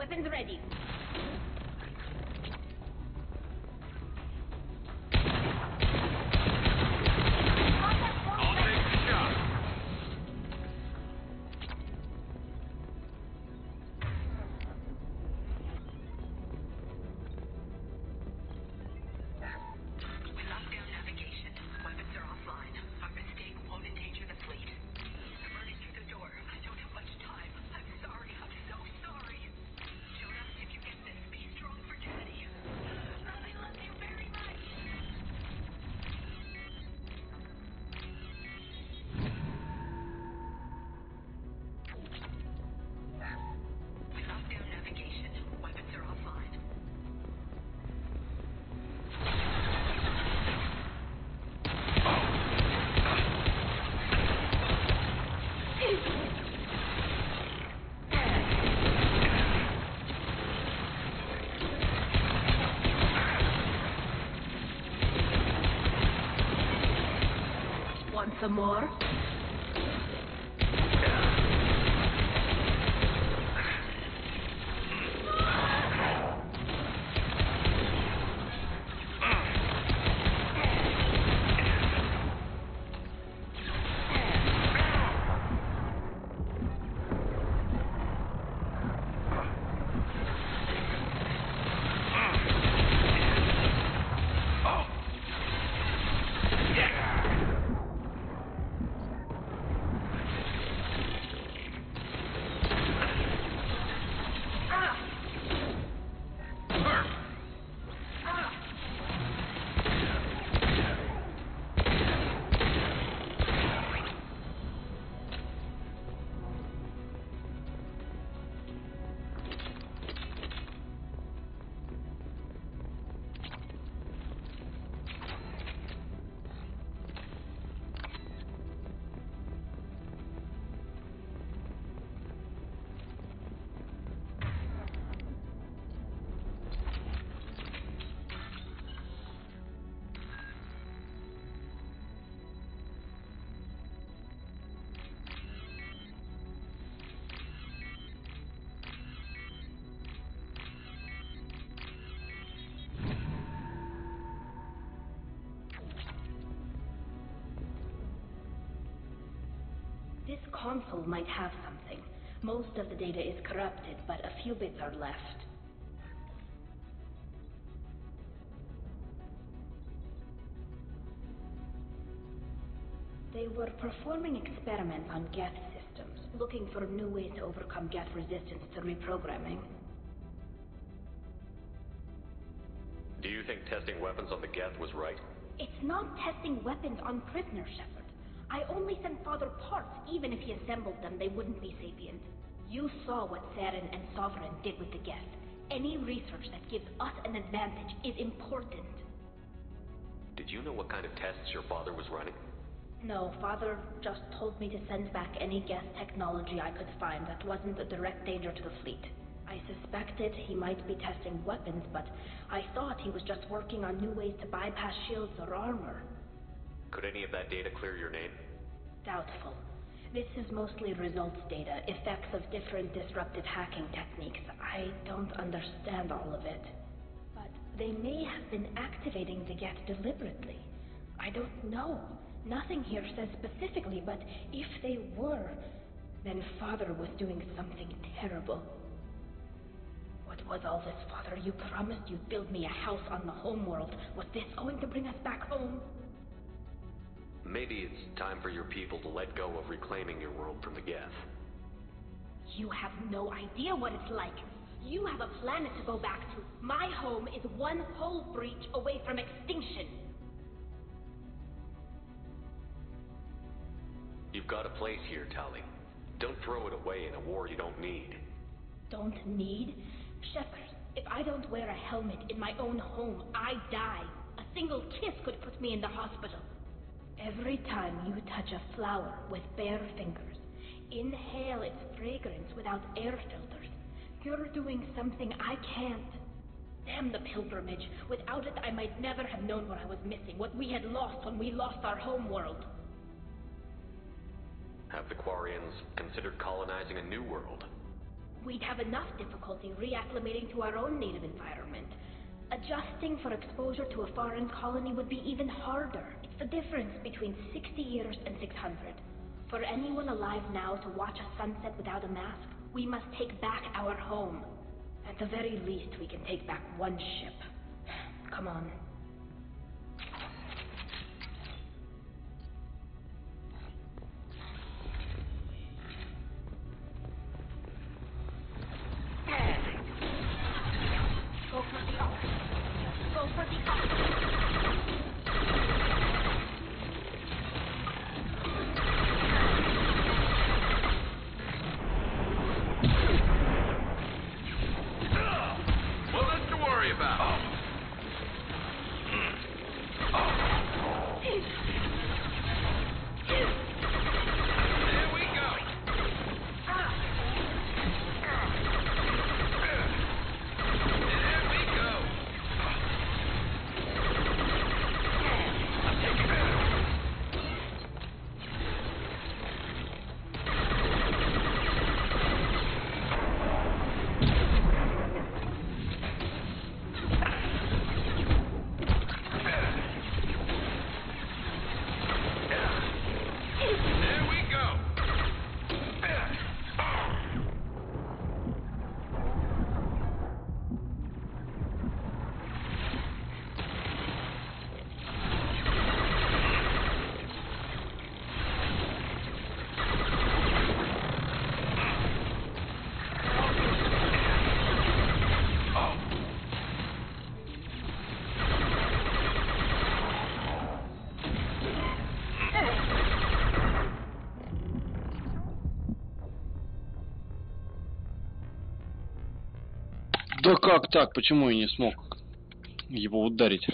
Weapons ready. Some more? This console might have something. Most of the data is corrupted, but a few bits are left. They were performing experiments on Geth systems, looking for new ways to overcome Geth resistance to reprogramming. Do you think testing weapons on the Geth was right? It's not testing weapons on prisoners, Shepard. I only sent Father parts. Even if he assembled them, they wouldn't be sapient. You saw what Saren and Sovereign did with the Geth. Any research that gives us an advantage is important. Did you know what kind of tests your father was running? No, Father just told me to send back any Geth technology I could find that wasn't a direct danger to the fleet. I suspected he might be testing weapons, but I thought he was just working on new ways to bypass shields or armor. Could any of that data clear your name? Doubtful. This is mostly results data, effects of different disruptive hacking techniques. I don't understand all of it. But they may have been activating the Geth deliberately. I don't know. Nothing here says specifically, but if they were, then Father was doing something terrible. What was all this, Father? You promised you'd build me a house on the homeworld. Was this going to bring us back home? Maybe it's time for your people to let go of reclaiming your world from the Geth. You have no idea what it's like. You have a planet to go back to. My home is one hull breach away from extinction. You've got a place here, Tali. Don't throw it away in a war you don't need. Don't need? Shepard, if I don't wear a helmet in my own home, I die. A single kiss could put me in the hospital. Every time you touch a flower with bare fingers, inhale its fragrance without air filters, you're doing something I can't. Damn the pilgrimage. Without it, I might never have known what I was missing, what we had lost when we lost our home world. Have the Quarians considered colonizing a new world? we'd have enough difficulty reacclimating to our own native environment. Adjusting for exposure to a foreign colony would be even harder. It's the difference between 60 years and 600. For anyone alive now to watch a sunset without a mask, we must take back our home. At the very least, we can take back one ship. Come on. Go for the off. Go for the off. Well, nothing to worry about. There we go. There we go. There we go. Да как так? Почему я не смог его ударить?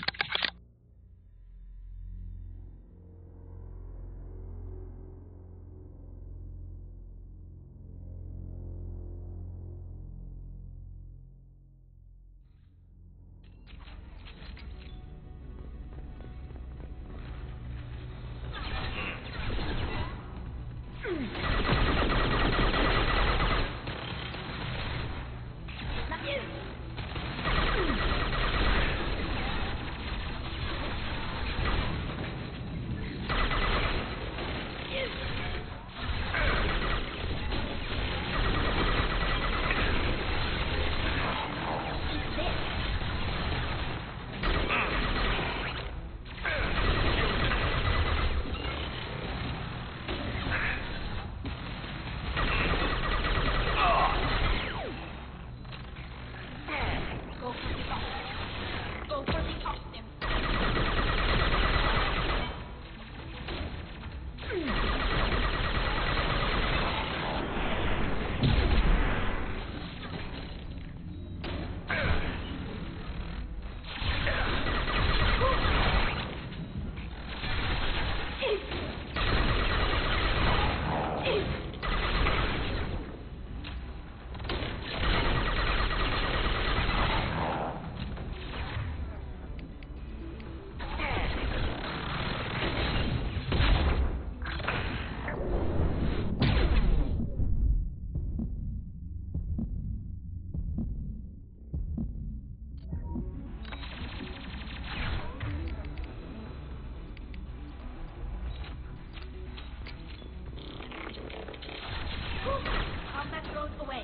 Combat throws away.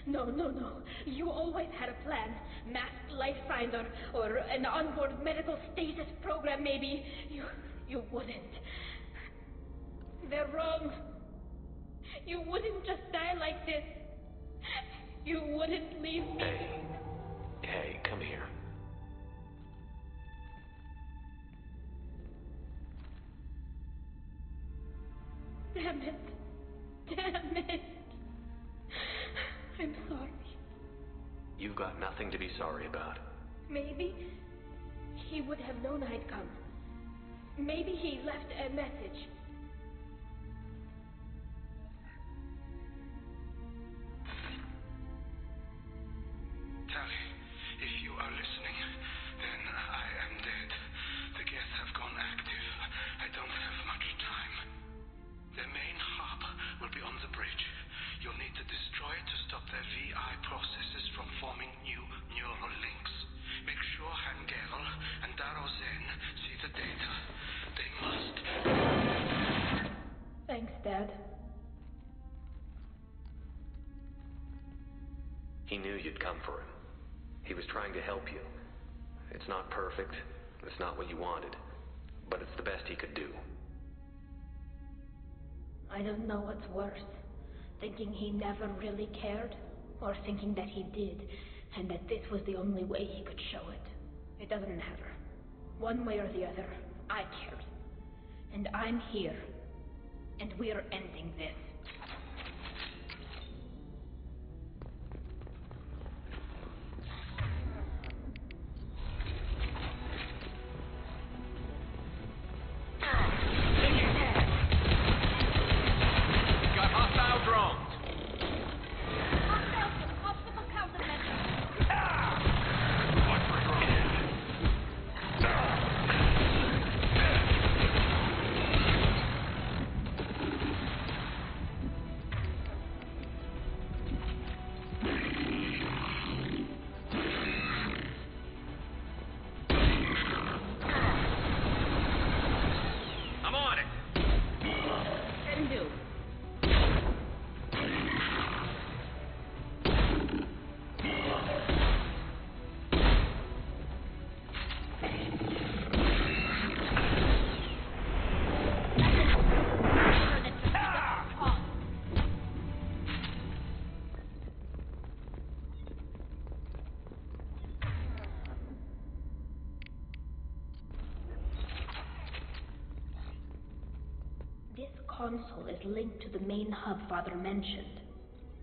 No. You always had a plan. Masked life finder or an onboard medical stasis program, maybe. You wouldn't. They're wrong. You wouldn't just die like this. You wouldn't leave me. Hey, come here. Damn it. Damn it. I'm sorry. You've got nothing to be sorry about. Maybe he would have known I'd come. Maybe he left a message. Tally, if you are listening, then I am dead. The Geth have gone active. I don't have much time. The main hub will be on the bridge. You'll need to destroy it to stop their VI processes from forming new neural links. Make sure Hangerel and Darozen see the data. They must. Thanks, Dad. He knew you'd come for him. He was trying to help you. It's not perfect. It's not what you wanted. But it's the best he could do. I don't know what's worse. Thinking he never really cared, or thinking that he did, and that this was the only way he could show it. It doesn't matter. One way or the other, I cared. And I'm here. And we're ending this. This console is linked to the main hub Father mentioned.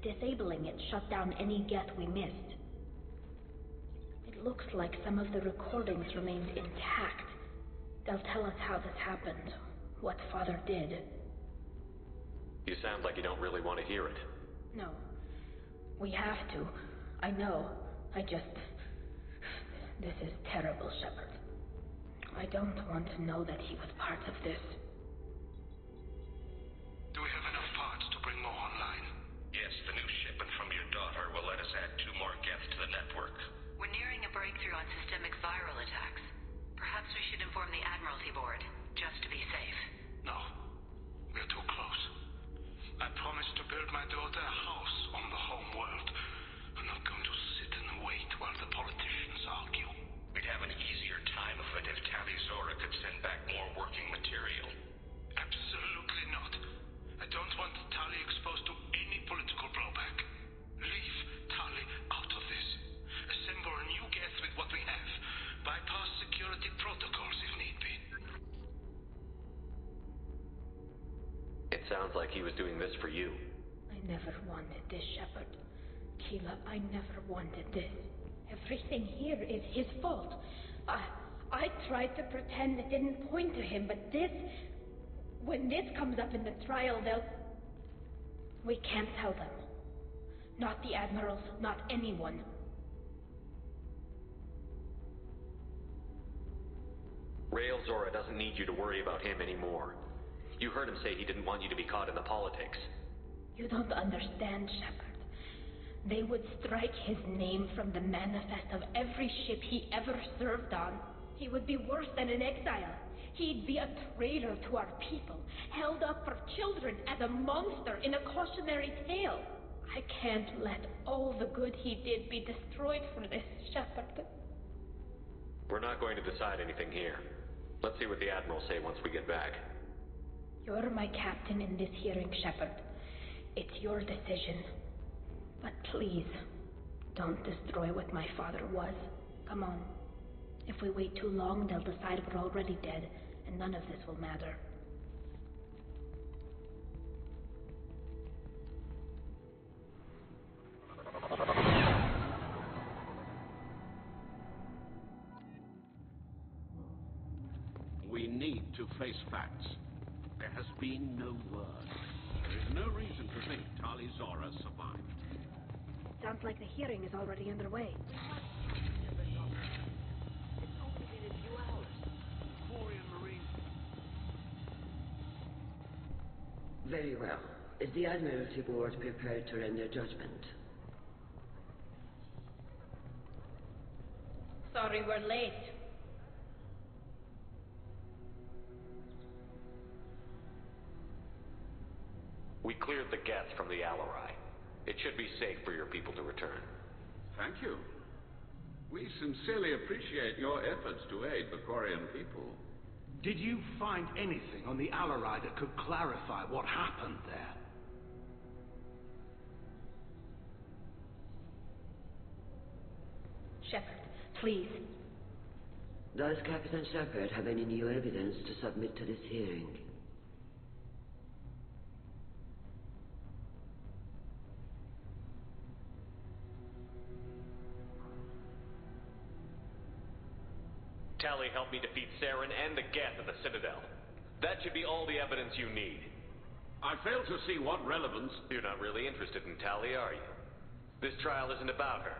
Disabling it shut down any Geth we missed. It looks like some of the recordings remained intact. They'll tell us how this happened, what Father did. You sound like you don't really want to hear it. No. We have to. I know. This is terrible, Shepard. I don't want to know that he was part of this. Do we have enough parts to bring more online? Yes, the new shipment from your daughter will let us add 2 more Geth to the network. We're nearing a breakthrough on systemic viral attacks. Perhaps we should inform the Admiralty Board, just to be safe. No. We're too close. I promised to build my daughter a house on the home world. I'm not going to sit and wait while the politicians argue. We'd have an easier time of it if Tali Zora could send back more working material. Absolutely not. I don't want Tali exposed to any political blowback. Leave Tali out of this. Assemble a new Geth with what we have. Bypass security protocols if need be. It sounds like he was doing this for you. I never wanted this, Shepard. Keela, I never wanted this. Everything here is his fault. I tried to pretend it didn't point to him, but this... When this comes up in the trial, they'll... We can't tell them. Not the admirals, not anyone. Rail Zora doesn't need you to worry about him anymore. You heard him say he didn't want you to be caught in the politics. You don't understand, Shepard. They would strike his name from the manifest of every ship he ever served on. He would be worse than an exile. He'd be a traitor to our people, held up for children as a monster in a cautionary tale. I can't let all the good he did be destroyed for this, Shepard. We're not going to decide anything here. Let's see what the Admirals say once we get back. You're my captain in this hearing, Shepard. It's your decision. But please, don't destroy what my father was. Come on. If we wait too long, they'll decide we're already dead, and none of this will matter. We need to face facts. There has been no word. There is no reason to think Tali Zora survived. Sounds like the hearing is already underway. Very well. Is the Admiralty Board prepared to render judgment? Sorry we're late. We cleared the Geth from the Alarai. It should be safe for your people to return. Thank you. We sincerely appreciate your efforts to aid the Quarian people. Did you find anything on the Alarai that could clarify what happened there? Shepard, please. Does Captain Shepard have any new evidence to submit to this hearing? Tali helped me defeat Saren and the Geth at the Citadel. That should be all the evidence you need. I fail to see what relevance... You're not really interested in Tali, are you? This trial isn't about her.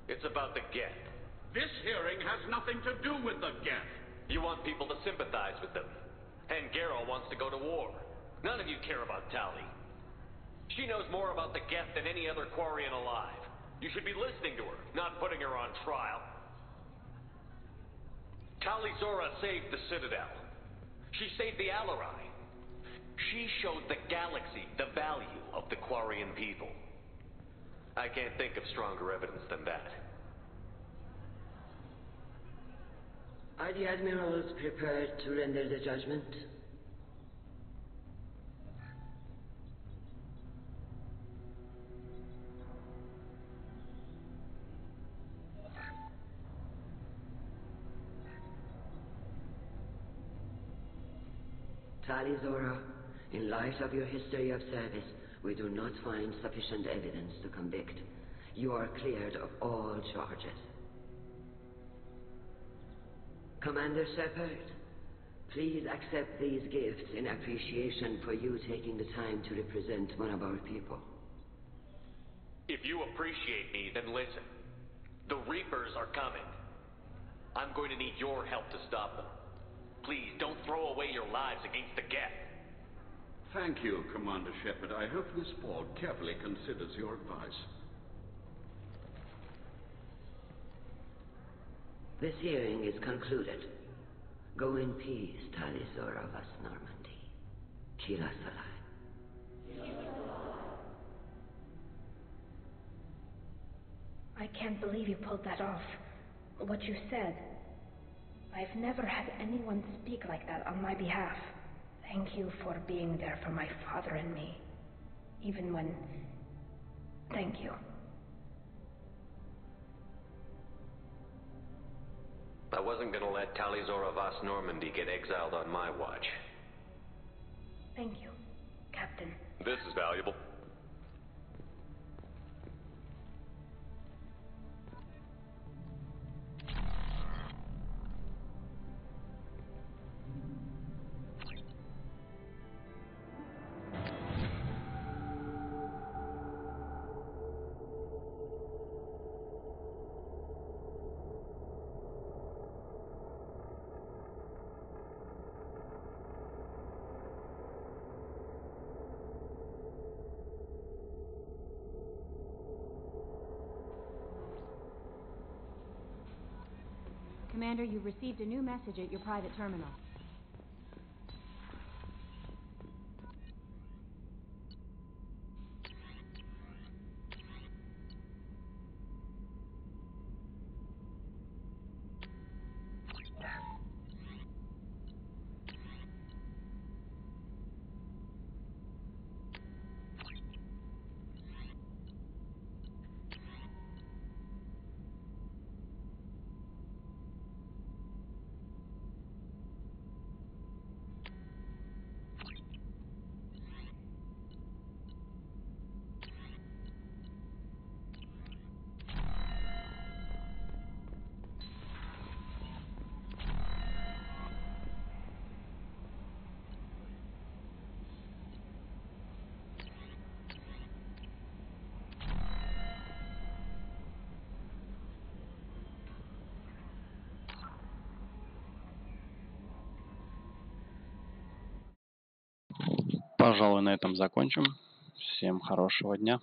It's about the Geth. This hearing has nothing to do with the Geth. You want people to sympathize with them. And Garrow wants to go to war. None of you care about Tali. She knows more about the Geth than any other Quarian alive. You should be listening to her, not putting her on trial. Tali Zora saved the Citadel. She saved the Alarai. She showed the galaxy the value of the Quarian people. I can't think of stronger evidence than that. Are the Admirals prepared to render the judgment? Tali Zora, in light of your history of service, we do not find sufficient evidence to convict. You are cleared of all charges. Commander Shepard, please accept these gifts in appreciation for you taking the time to represent one of our people. If you appreciate me, then listen. The Reapers are coming. I'm going to need your help to stop them. Please, don't throw away your lives against the Geth. Thank you, Commander Shepard. I hope this board carefully considers your advice. This hearing is concluded. Go in peace, Tali Zora vas Normandy. Kila Salai. I can't believe you pulled that off. What you said. I've never had anyone speak like that on my behalf. Thank you for being there for my father and me. Even when... Thank you. I wasn't gonna let Tali Zora vas Normandy get exiled on my watch. Thank you, Captain. This is valuable. Commander, you've received a new message at your private terminal. Пожалуй, на этом закончим. Всем хорошего дня.